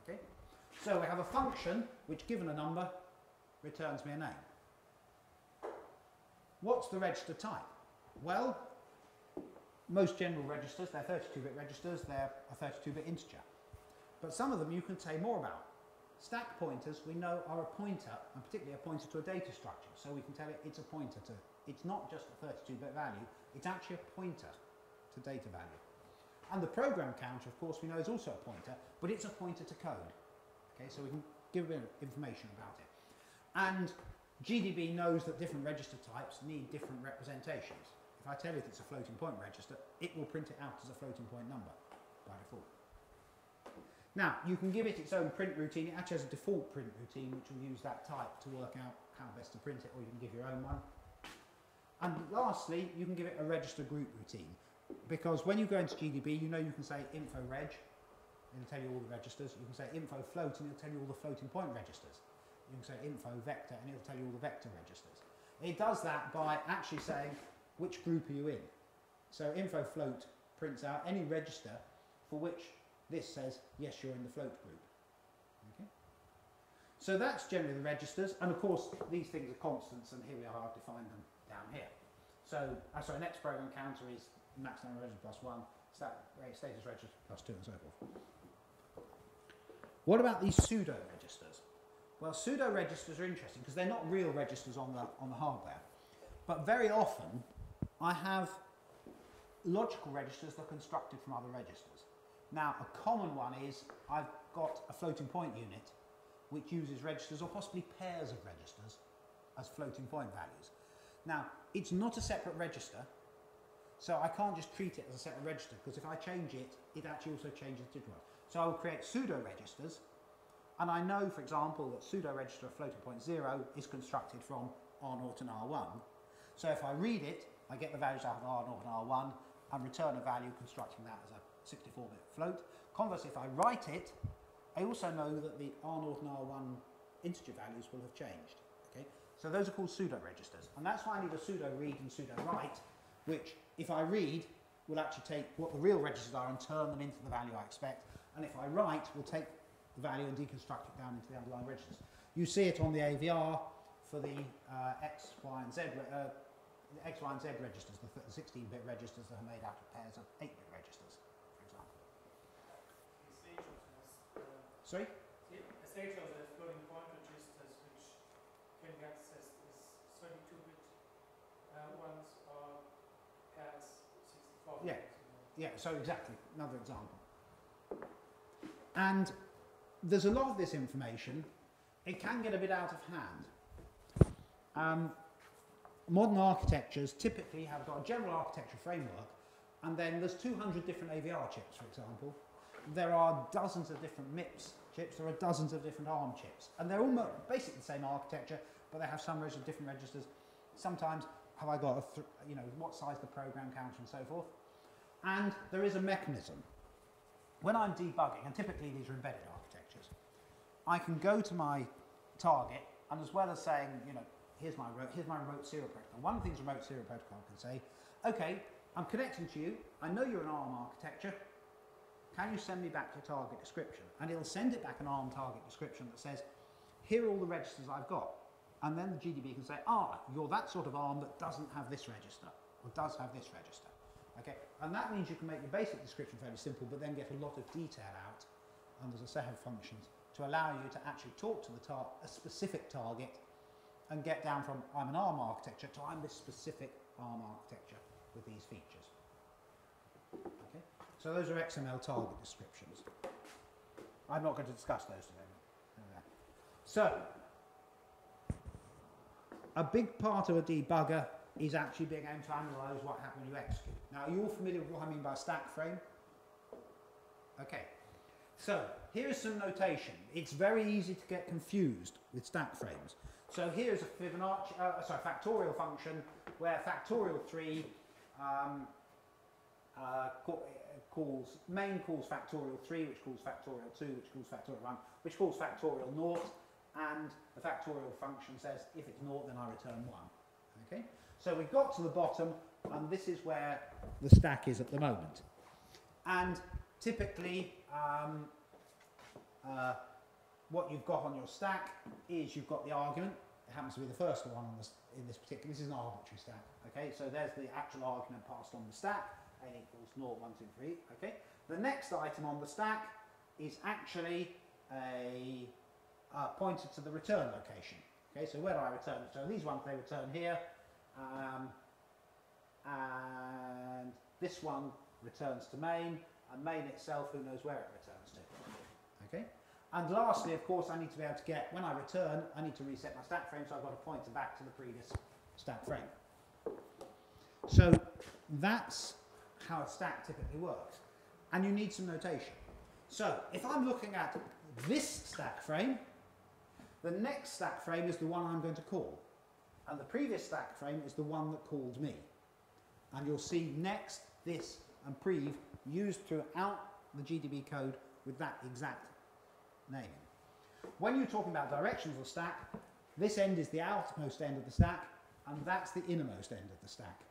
okay? So we have a function which, given a number, returns me a name. What's the register type? Well, most general registers, they're 32-bit registers, they're a 32-bit integer. But some of them you can say more about. Stack pointers, we know, are a pointer, and particularly a pointer to a data structure. So we can tell it it's a pointer to, it's not just a 32-bit value, it's actually a pointer to data value. And the program counter, of course, we know is also a pointer, but it's a pointer to code. Okay, so we can give a bit of information about it. And GDB knows that different register types need different representations. If I tell it it's a floating point register, it will print it out as a floating point number by default. Now, you can give it its own print routine. It actually has a default print routine which will use that type to work out how best to print it, or you can give your own one. And lastly, you can give it a register group routine, because when you go into GDB, you know you can say info reg, and it'll tell you all the registers. You can say info float, and it'll tell you all the floating point registers. You can say info vector, and it'll tell you all the vector registers. It does that by actually saying which group are you in. So info float prints out any register for which this says yes, you're in the float group. Okay. So that's generally the registers, and of course these things are constants, and here we are, I've defined them down here. So, sorry, next program counter is max number of registers plus 1, status register plus 2, and so forth. What about these pseudo registers? Well, pseudo registers are interesting because they're not real registers on the hardware, but very often I have logical registers that are constructed from other registers. Now, a common one is I've got a floating point unit which uses registers or possibly pairs of registers as floating point values. Now, it's not a separate register, so I can't just treat it as a separate register, because if I change it, it actually also changes the digital. So I will create pseudo registers, and I know, for example, that pseudo register of floating point 0 is constructed from R0 and R1. So if I read it, I get the values out of R0 and R1 and return a value constructing that as a 64-bit float. Conversely, if I write it, I also know that the R0 and R1 integer values will have changed. Okay? So those are called pseudo registers, and that's why I need a pseudo read and pseudo write, which, if I read, will actually take what the real registers are and turn them into the value I expect, and if I write, will take the value and deconstruct it down into the underlying registers. You see it on the AVR for the X, Y, and Z registers, the 16-bit registers that are made out of pairs of 8-bit registers, for example. Sorry? SA shows as floating point registers which can be accessed as 32-bit ones or pairs 64 bit. Yeah. Yeah, so exactly, another example. And there's a lot of this information. It can get a bit out of hand. Modern architectures typically have got a general architecture framework, and then there's 200 different AVR chips, for example. There are dozens of different MIPS chips, there are dozens of different ARM chips, and they're all basically the same architecture, but they have some different registers. Sometimes have I got what size the program counter and so forth. And there is a mechanism. When I'm debugging, and typically these are embedded architectures, I can go to my target, and as well as saying, here's my remote serial protocol. One of the things remote serial protocol can say, okay, I'm connecting to you, I know you're an ARM architecture, can you send me back your target description? And it'll send it back an ARM target description that says, here are all the registers I've got. And then the GDB can say, you're that sort of ARM that doesn't have this register, or does have this register. Okay, and that means you can make your basic description fairly simple, but then get a lot of detail out, and there's a set of functions to allow you to actually talk to a specific target and get down from I'm an ARM architecture to I'm this specific ARM architecture with these features. Okay, so those are XML target descriptions. I'm not going to discuss those today. So, a big part of a debugger is actually being able to analyse what happened when you execute. Now, are you all familiar with what I mean by a stack frame? Okay, so here is some notation. It's very easy to get confused with stack frames. So here's a Fibonacci, factorial function where factorial 3 main calls factorial 3, which calls factorial 2, which calls factorial 1, which calls factorial 0, and the factorial function says if it's 0, then I return 1. Okay? So we've got to the bottom, and this is where the stack is at the moment. And typically, what you've got on your stack is you've got the argument. It happens to be the first one on this, in this particular. This is an arbitrary stack. Okay, so there's the actual argument passed on the stack. N equals 0, 1, 2, 3. Okay. The next item on the stack is actually a pointer to the return location. Okay, so where do I return? So these ones they return here. And this one returns to main, and main itself, who knows where it returns to. Okay? And lastly, of course, I need to be able to get, when I return, I need to reset my stack frame, so I've got to point it back to the previous stack frame. So that's how a stack typically works. And you need some notation. So if I'm looking at this stack frame, the next stack frame is the one I'm going to call. And the previous stack frame is the one that called me. And you'll see next, this, and prev used throughout the GDB code with that exact naming. When you're talking about directions of the stack, this end is the outmost end of the stack, and that's the innermost end of the stack.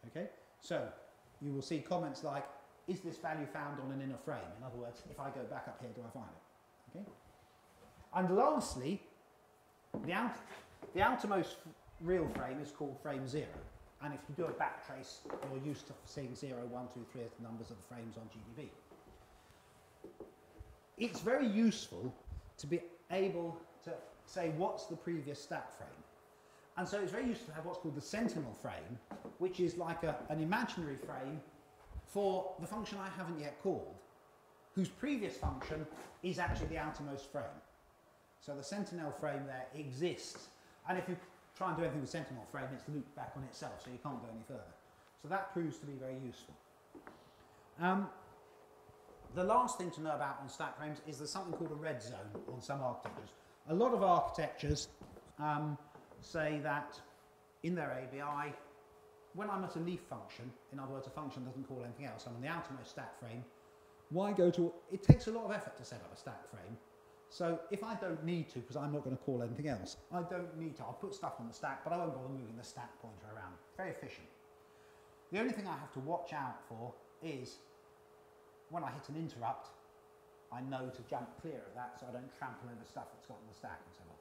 Okay? So you will see comments like, is this value found on an inner frame? In other words, if I go back up here, do I find it? Okay? And lastly, the outermost real frame is called frame 0. And if you do a backtrace, you're used to seeing 0, 1, 2, 3 as the numbers of the frames on GDB. It's very useful to be able to say what's the previous stack frame. And so it's very useful to have what's called the sentinel frame, which is like an imaginary frame for the function I haven't yet called, whose previous function is actually the outermost frame. So the sentinel frame there exists. And if you try and do anything with sentinel frame, it's looped back on itself, so you can't go any further. So that proves to be very useful. The last thing to know about on stack frames is there's something called a red zone on some architectures. A lot of architectures say that in their ABI, when I'm at a leaf function, in other words, a function doesn't call anything else, I'm on the outermost stack frame, why go to, it takes a lot of effort to set up a stack frame. So if I don't need to, because I'm not going to call anything else, I don't need to, I'll put stuff on the stack, but I won't bother moving the stack pointer around. Very efficient. The only thing I have to watch out for is when I hit an interrupt, I know to jump clear of that so I don't trample over stuff that's got on the stack and so on.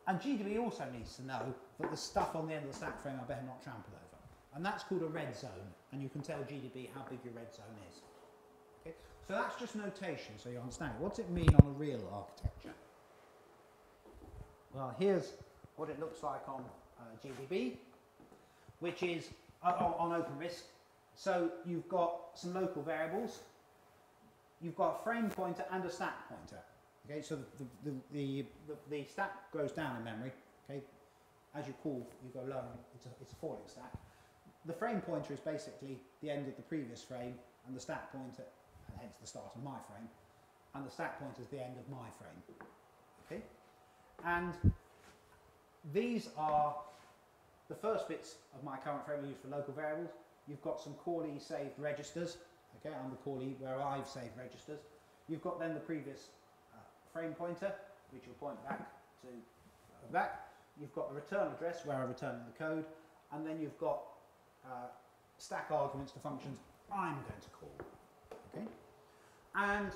And GDB also needs to know that the stuff on the end of the stack frame I better not trample over. And that's called a red zone, and you can tell GDB how big your red zone is. Okay? So that's just notation, so you understand. What's it mean on a real architecture? Well, here's what it looks like on GDB, which is on OpenRISC. So you've got some local variables. You've got a frame pointer and a stack pointer. Okay, so the stack goes down in memory. Okay, as you call, you go low. It's a falling stack. The frame pointer is basically the end of the previous frame, and the stack pointer, and hence the start of my frame, and the stack pointer is the end of my frame. Okay, and these are the first bits of my current frame used for local variables. You've got some callee saved registers. Okay, on the callee where I've saved registers. You've got then the previous frame pointer, which will point back to back. You've got the return address where I return the code, and then you've got stack arguments to functions I'm going to call. Okay, and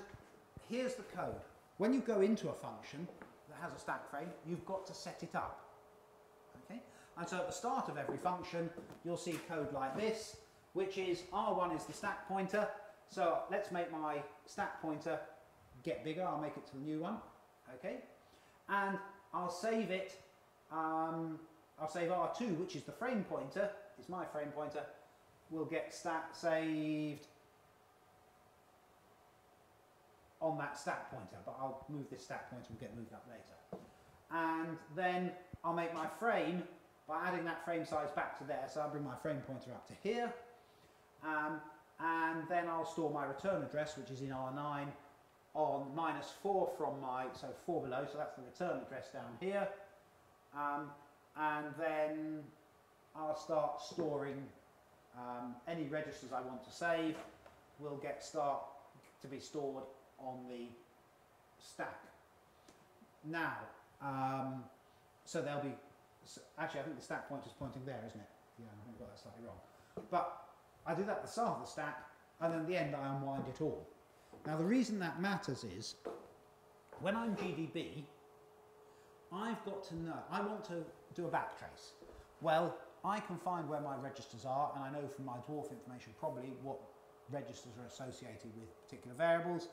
here's the code. When you go into a function that has a stack frame, you've got to set it up. Okay, and so at the start of every function, you'll see code like this, which is R1 is the stack pointer. So let's make my stack pointer get bigger. I'll make it to the new one. Okay, and I'll save it. I'll save R2, which is the frame pointer. It's my frame pointer. Will get saved on that stack pointer, but I'll move this stack pointer and get moved up later. And then I'll make my frame by adding that frame size back to there. So I'll bring my frame pointer up to here. And then I'll store my return address, which is in R9, on -4 from my, so 4 below, so that's the return address down here. And then I'll start storing any registers I want to save will start to be stored on the stack. Now, so there'll be, actually I think the stack pointer is pointing there, isn't it? Yeah, I think I got that slightly wrong. But I do that at the start of the stack, and then at the end I unwind it all. Now the reason that matters is, when I'm GDB, I've got to know, I want to do a backtrace. Well, I can find where my registers are, and I know from my dwarf information probably what registers are associated with particular variables,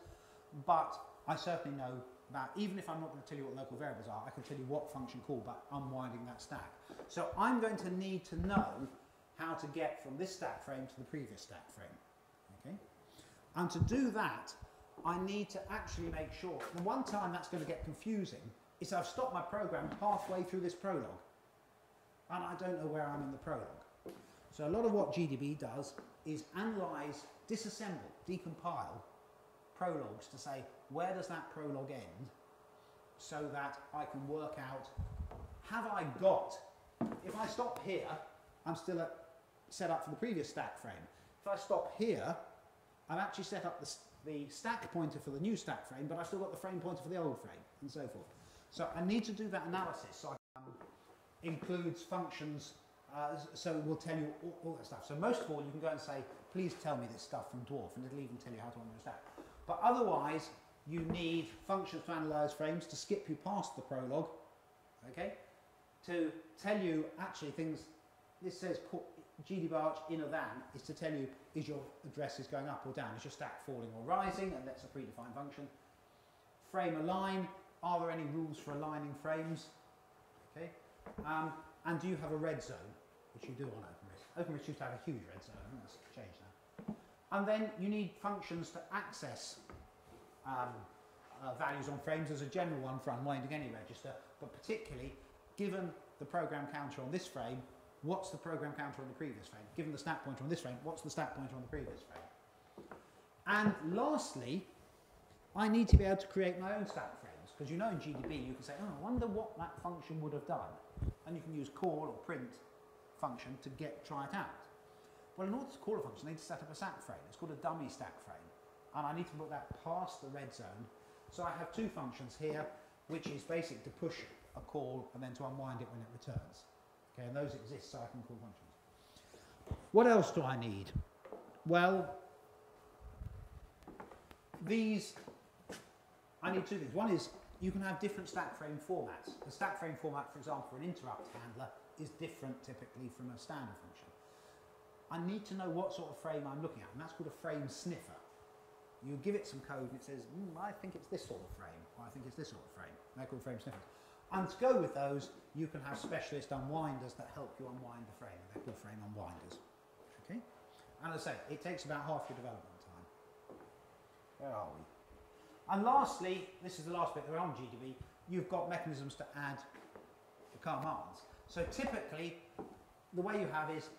but I certainly know that even if I'm not going to tell you what local variables are, I can tell you what function call by unwinding that stack. So I'm going to need to know how to get from this stack frame to the previous stack frame. Okay? And to do that, I need to actually make sure, the one time that's going to get confusing is I've stopped my program halfway through this prologue, and I don't know where I'm in the prologue. So a lot of what GDB does is analyze, disassemble, decompile prologues to say, where does that prologue end, so that I can work out, have I got if I stop here, I'm still set up for the previous stack frame. If I stop here, I've actually set up the stack pointer for the new stack frame, but I've still got the frame pointer for the old frame, and so forth. So I need to do that analysis. So includes functions, so it will tell you all that stuff. So most of all, you can go and say, please tell me this stuff from Dwarf, and it'll even tell you how to run the stack. But otherwise, you need functions to analyze frames, to skip you past the prologue, okay? To tell you actually things, this says GDB Arch inner than, is to tell you is your address is going up or down, is your stack falling or rising, and that's a predefined function. Frame align, are there any rules for aligning frames? Okay, and do you have a red zone, which you do on OpenRIS. OpenRIS used to have a huge red zone, I think that's changed now. And then you need functions to access values on frames. There's a general one for unwinding any register, but particularly given the program counter on this frame, what's the program counter on the previous frame? Given the stack pointer on this frame, what's the stack pointer on the previous frame? And lastly, I need to be able to create my own stack frames, because you know in GDB you can say, oh, I wonder what that function would have done. And you can use call or print function to try it out. Well, in order to call a function, I need to set up a stack frame. It's called a dummy stack frame. And I need to put that past the red zone. So I have two functions here, which is basic to push a call and then to unwind it when it returns. Okay, and those exist so I can call functions. What else do I need? Well, I need two things. One is you can have different stack frame formats. The stack frame format, for example, for an interrupt handler is different typically from a standard function. I need to know what sort of frame I'm looking at, and that's called a frame sniffer. You give it some code and it says, I think it's this sort of frame, or I think it's this sort of frame. They're called frame sniffers. And to go with those, you can have specialist unwinders that help you unwind the frame. They're called frame unwinders. Okay? And as I say, it takes about half your development time. Where are we? And lastly, this is the last bit that we're on GDB, you've got mechanisms to add the commands. So typically, the way you have is,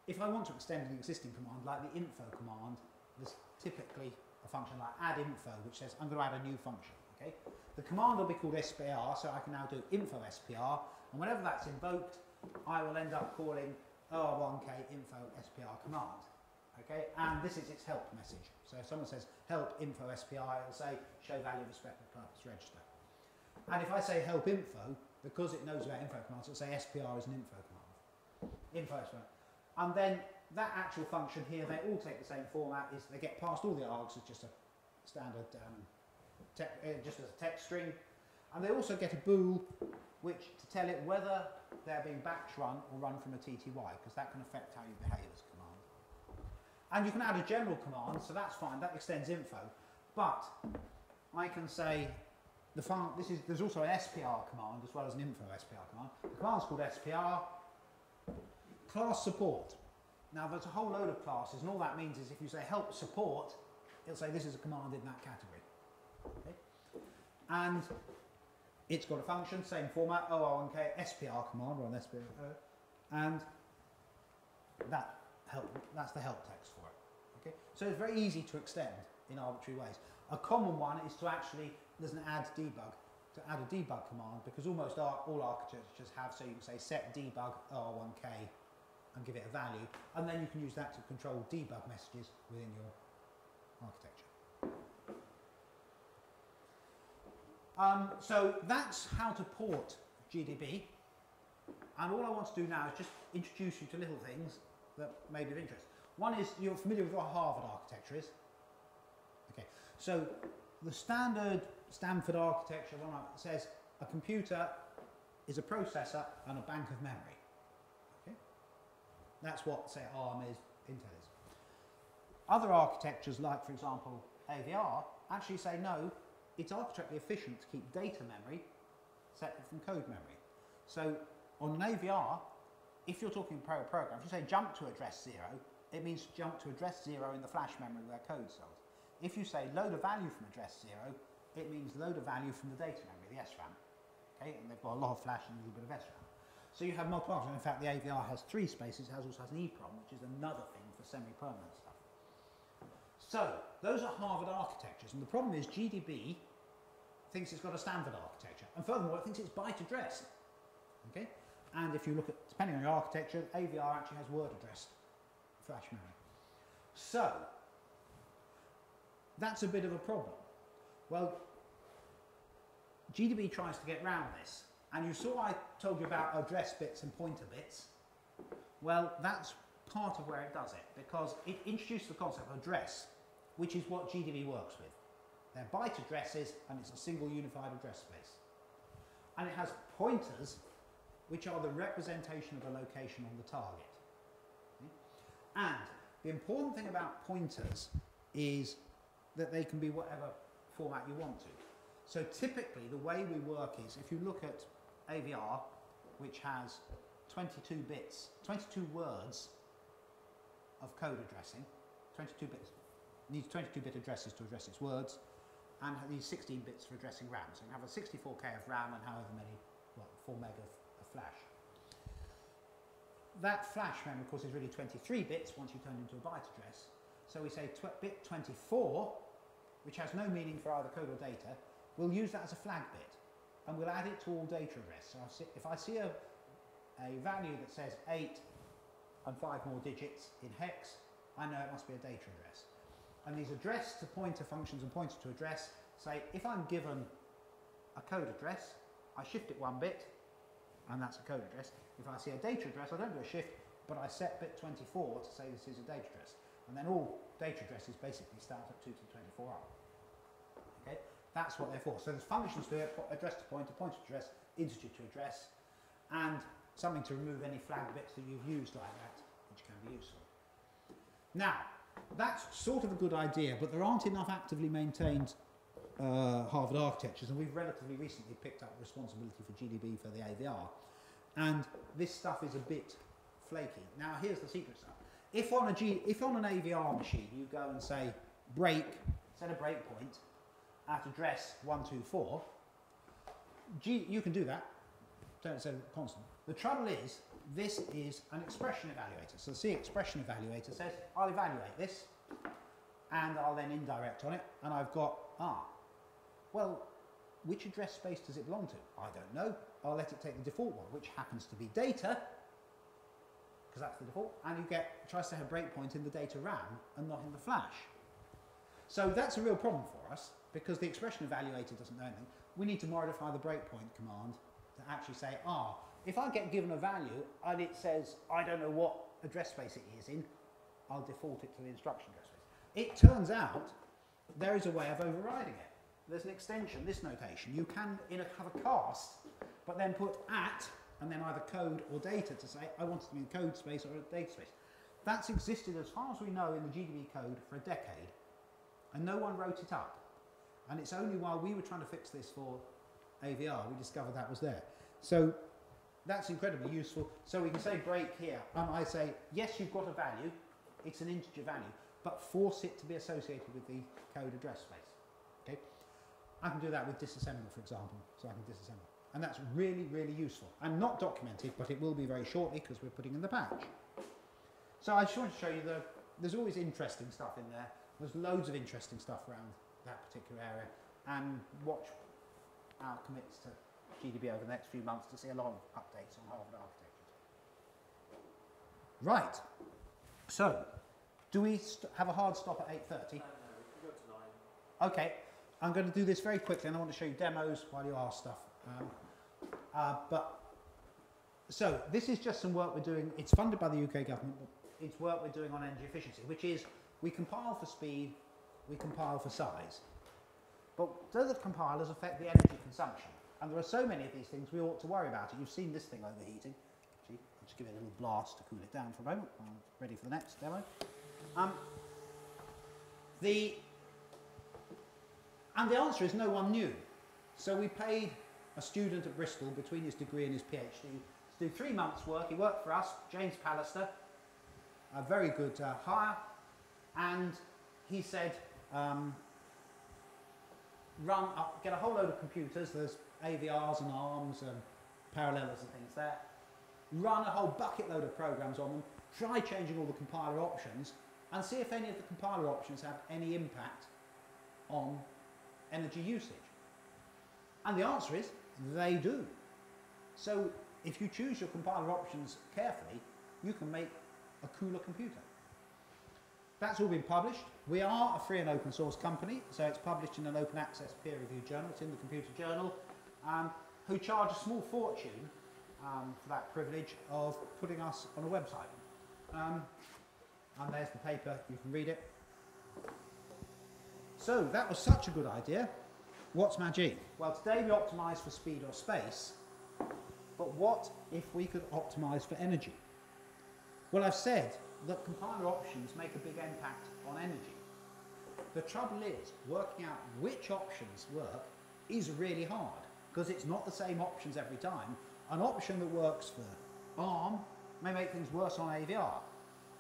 if I want to extend an existing command, like the info command, there's typically a function like add info, which says I'm going to add a new function. Okay? The command will be called SPR, so I can now do info SPR, and whenever that's invoked, I will end up calling OR1K info SPR command. Okay? And this is its help message. So if someone says help info SPR, it'll say show value of a special purpose register. And if I say help info, because it knows about info commands, it'll say SPR is an info command. Info SPR. And then that actual function here, they all take the same format, is they get past all the args as just a standard, just as a text string. And they also get a bool, which to tell it whether they're being batch run or run from a TTY, because that can affect how you behave as a command. And you can add a general command, so that's fine, that extends info. But I can say, there's also an SPR command as well as an info SPR command. The command's called SPR. Class support. Now there's a whole load of classes, and all that means is if you say help support, it'll say this is a command in that category. Okay? And it's got a function, same format, OR1K SPR command, or an SPR, and that's the help text for it. Okay? So it's very easy to extend in arbitrary ways. A common one is to actually, there's an add debug, to add a debug command, because almost all architectures have, so you can say set debug OR1K and give it a value, and then you can use that to control debug messages within your architecture. So that's how to port GDB, and all I want to do now is just introduce you to little things that may be of interest. One is, you're familiar with what Harvard architecture is? Okay, so the standard Stanford architecture says a computer is a processor and a bank of memory. That's what, say, ARM is, Intel is. Other architectures, like, for example, AVR, actually say, no, it's architecturally efficient to keep data memory separate from code memory. So, on an AVR, if you're talking pro program, if you say jump to address 0, it means jump to address 0 in the flash memory where code is held. If you say load a value from address 0, it means load a value from the data memory, the SRAM. Okay, and they've got a lot of flash and a little bit of SRAM. So you have multiple options. In fact, the AVR has 3 spaces. It also has an EEPROM, which is another thing for semi-permanent stuff. So those are Harvard architectures, and the problem is GDB thinks it's got a Stanford architecture, and furthermore, it thinks it's byte address. Okay, And if you look at, depending on your architecture, AVR actually has word addressed flash memory. So, that's a bit of a problem. Well, GDB tries to get round this. And you saw I told you about address bits and pointer bits. Well, that's part of where it does it, because it introduces the concept of address, which is what GDB works with. They're byte addresses, and it's a single unified address space. And it has pointers, which are the representation of a location on the target. Okay? And the important thing about pointers is that they can be whatever format you want to. So typically, the way we work is, if you look at AVR, which has 22 bits, 22 words of code addressing, 22 bits, needs 22-bit addresses to address its words, and needs 16 bits for addressing RAM. So you have a 64K of RAM and however many, well, 4 meg of flash. That flash memory, of course, is really 23 bits once you turn it into a byte address. So we say bit 24, which has no meaning for either code or data, we'll use that as a flag bit, and we'll add it to all data address. So if I see a value that says 8 and 5 more digits in hex, I know it must be a data address. And these address to pointer functions and pointer to address say, if I'm given a code address, I shift it 1 bit, and that's a code address. If I see a data address, I don't do a shift, but I set bit 24 to say this is a data address. And then all data addresses basically start at 2 to the 24 up. Okay? That's what they're for. So there's functions to it, address to pointer to address, integer to address, and something to remove any flag bits that you've used like that, which can be useful. Now, that's sort of a good idea, but there aren't enough actively maintained Harvard architectures, and we've relatively recently picked up responsibility for GDB for the AVR, and this stuff is a bit flaky. Now, here's the secret stuff. If on an AVR machine you go and say break, set a breakpoint at address 124, you can do that. Don't set a constant. The trouble is, this is an expression evaluator. So the C expression evaluator says, I'll evaluate this, and I'll then indirect on it, and I've got, well, which address space does it belong to? I don't know. I'll let it take the default one, which happens to be data, because that's the default, and you try to set a breakpoint in the data RAM and not in the flash. So that's a real problem for us, because the expression evaluator doesn't know anything. We need to modify the breakpoint command to actually say, if I get given a value and it says, I don't know what address space it is in, I'll default it to the instruction address space. It turns out there is a way of overriding it. There's an extension, this notation. You can have a cast, but then put at, and then either code or data to say, I want it to be in code space or a data space. That's existed, as far as we know, in the GDB code for a decade, and no one wrote it up. And it's only while we were trying to fix this for AVR we discovered that was there. So that's incredibly useful. So we can say break here, and I say, yes, you've got a value, it's an integer value, but force it to be associated with the code address space. Okay? I can do that with disassembler, for example, so I can disassemble. And that's really, really useful. And not documented, but it will be very shortly because we're putting in the patch. So I just wanted to show you there's always interesting stuff in there. There's loads of interesting stuff around that particular area. And watch our commits to GDB over the next few months to see a lot of updates on Harvard architectures. Right. So, do we have a hard stop at 8:30? No, we can go to 9. Okay. I'm going to do this very quickly, and I want to show you demos while you ask stuff. So this is just some work we're doing. It's funded by the UK government, but it's work we're doing on energy efficiency, which is we compile for speed, we compile for size. But do the compilers affect the energy consumption? And there are so many of these things we ought to worry about it. You've seen this thing overheating. See, I'll just give it a little blast to cool it down for a moment. I'm ready for the next demo. And the answer is no one knew. So we paid a student at Bristol between his degree and his PhD to do 3 months' work. He worked for us, James Pallister, a very good hire, and he said, get a whole load of computers, there's AVRs and ARMs and parallelers and things there, run a whole bucket load of programs on them, try changing all the compiler options, and see if any of the compiler options have any impact on energy usage. And the answer is, they do. So if you choose your compiler options carefully, you can make a cooler computer. That's all been published. We are a free and open source company, so it's published in an open access peer reviewed journal. It's in the Computer Journal, who charge a small fortune for that privilege of putting us on a website. And there's the paper, you can read it. So that was such a good idea. What's magic? Well, today we optimize for speed or space, but what if we could optimize for energy? Well, I've said that compiler options make a big impact on energy. The trouble is, working out which options work is really hard, because it's not the same options every time. An option that works for ARM may make things worse on AVR.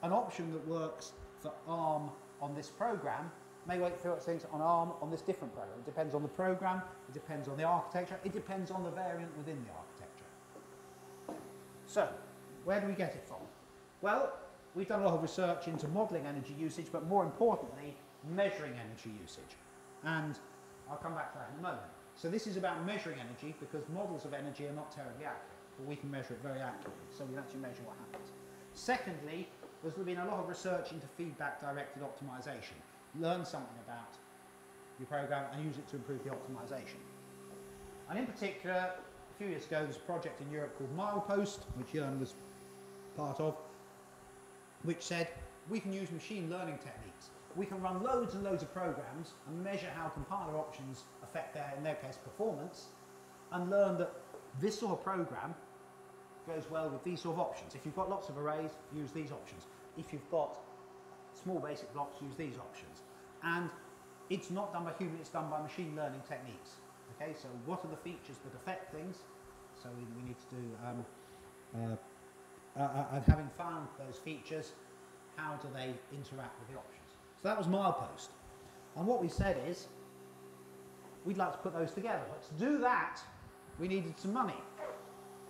An option that works for ARM on this program may make things on ARM on this different program. It depends on the program, it depends on the architecture, it depends on the variant within the architecture. So, where do we get it from? Well, we've done a lot of research into modelling energy usage, but more importantly, measuring energy usage. And I'll come back to that in a moment. So this is about measuring energy, because models of energy are not terribly accurate, but we can measure it very accurately, so we can actually measure what happens. Secondly, there's been a lot of research into feedback-directed optimization. Learn something about your program and use it to improve the optimization. And in particular, a few years ago, there's a project in Europe called Milepost, which Jörn was part of, which said we can use machine learning techniques. We can run loads and loads of programs and measure how compiler options affect their, in their case, performance, and learn that this sort of program goes well with these sort of options. If you've got lots of arrays, use these options. If you've got small basic blocks, use these options. And it's not done by human, it's done by machine learning techniques. Okay, so what are the features that affect things? So we need to do, and having found those features, how do they interact with the options? So that was Milepost. And what we said is, we'd like to put those together. But to do that, we needed some money.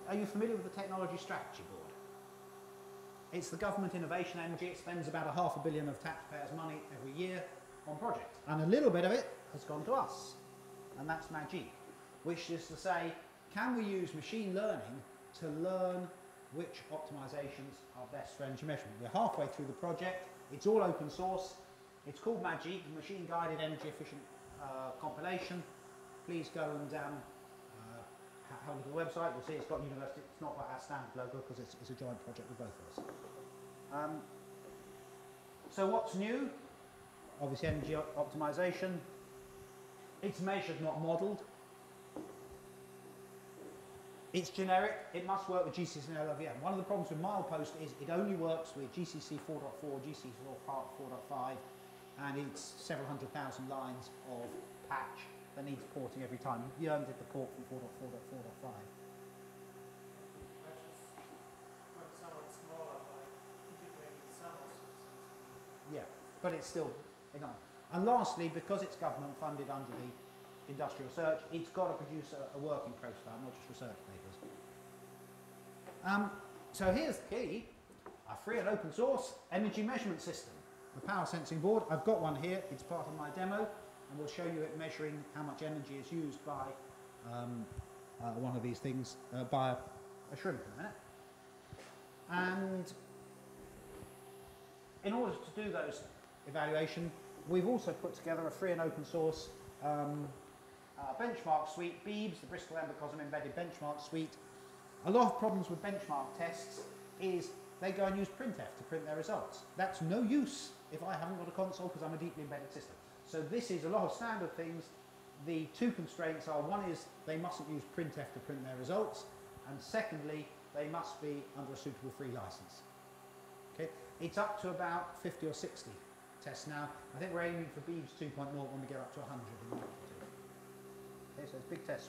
Are you familiar with the Technology Strategy Board? It's the government innovation energy. It spends about $500 million of taxpayers' money every year on projects. And a little bit of it has gone to us. And that's magic, which is to say, can we use machine learning to learn which optimizations are best for energy measurement? We're halfway through the project. It's all open source. It's called MAGIC, Machine Guided Energy Efficient Compilation. Please go and have a look at the website. You'll see it's got university. It's not got our standard logo because it's a joint project with both of us. So what's new? Obviously energy optimization. It's measured, not modelled. It's generic. It must work with GCC and LLVM. One of the problems with Milepost is it only works with GCC 4.4, GCC 4.5, and it's several 100,000 lines of patch that needs porting every time. Jörn did the port from 4.4 to 4.5. Yeah, but it's still, you know. And lastly, because it's government funded under the industrial research, it's got to produce a working profile, not just research papers. So here's the key, a free and open source energy measurement system. The power sensing board, I've got one here, it's part of my demo, and we'll show you it measuring how much energy is used by one of these things, by a shrimp in a minute. And in order to do those evaluation, we've also put together a free and open source benchmark suite, BEEBS, the Bristol Embecosm Embedded Benchmark Suite. A lot of problems with benchmark tests is they go and use printf to print their results. That's no use if I haven't got a console because I'm a deeply embedded system. So this is a lot of standard things. The two constraints are, one is they mustn't use printf to print their results, and secondly, they must be under a suitable free license. Okay, it's up to about 50 or 60 tests now. I think we're aiming for BEEBS 2.0 when we get up to 100 in the Okay, so it's big tests.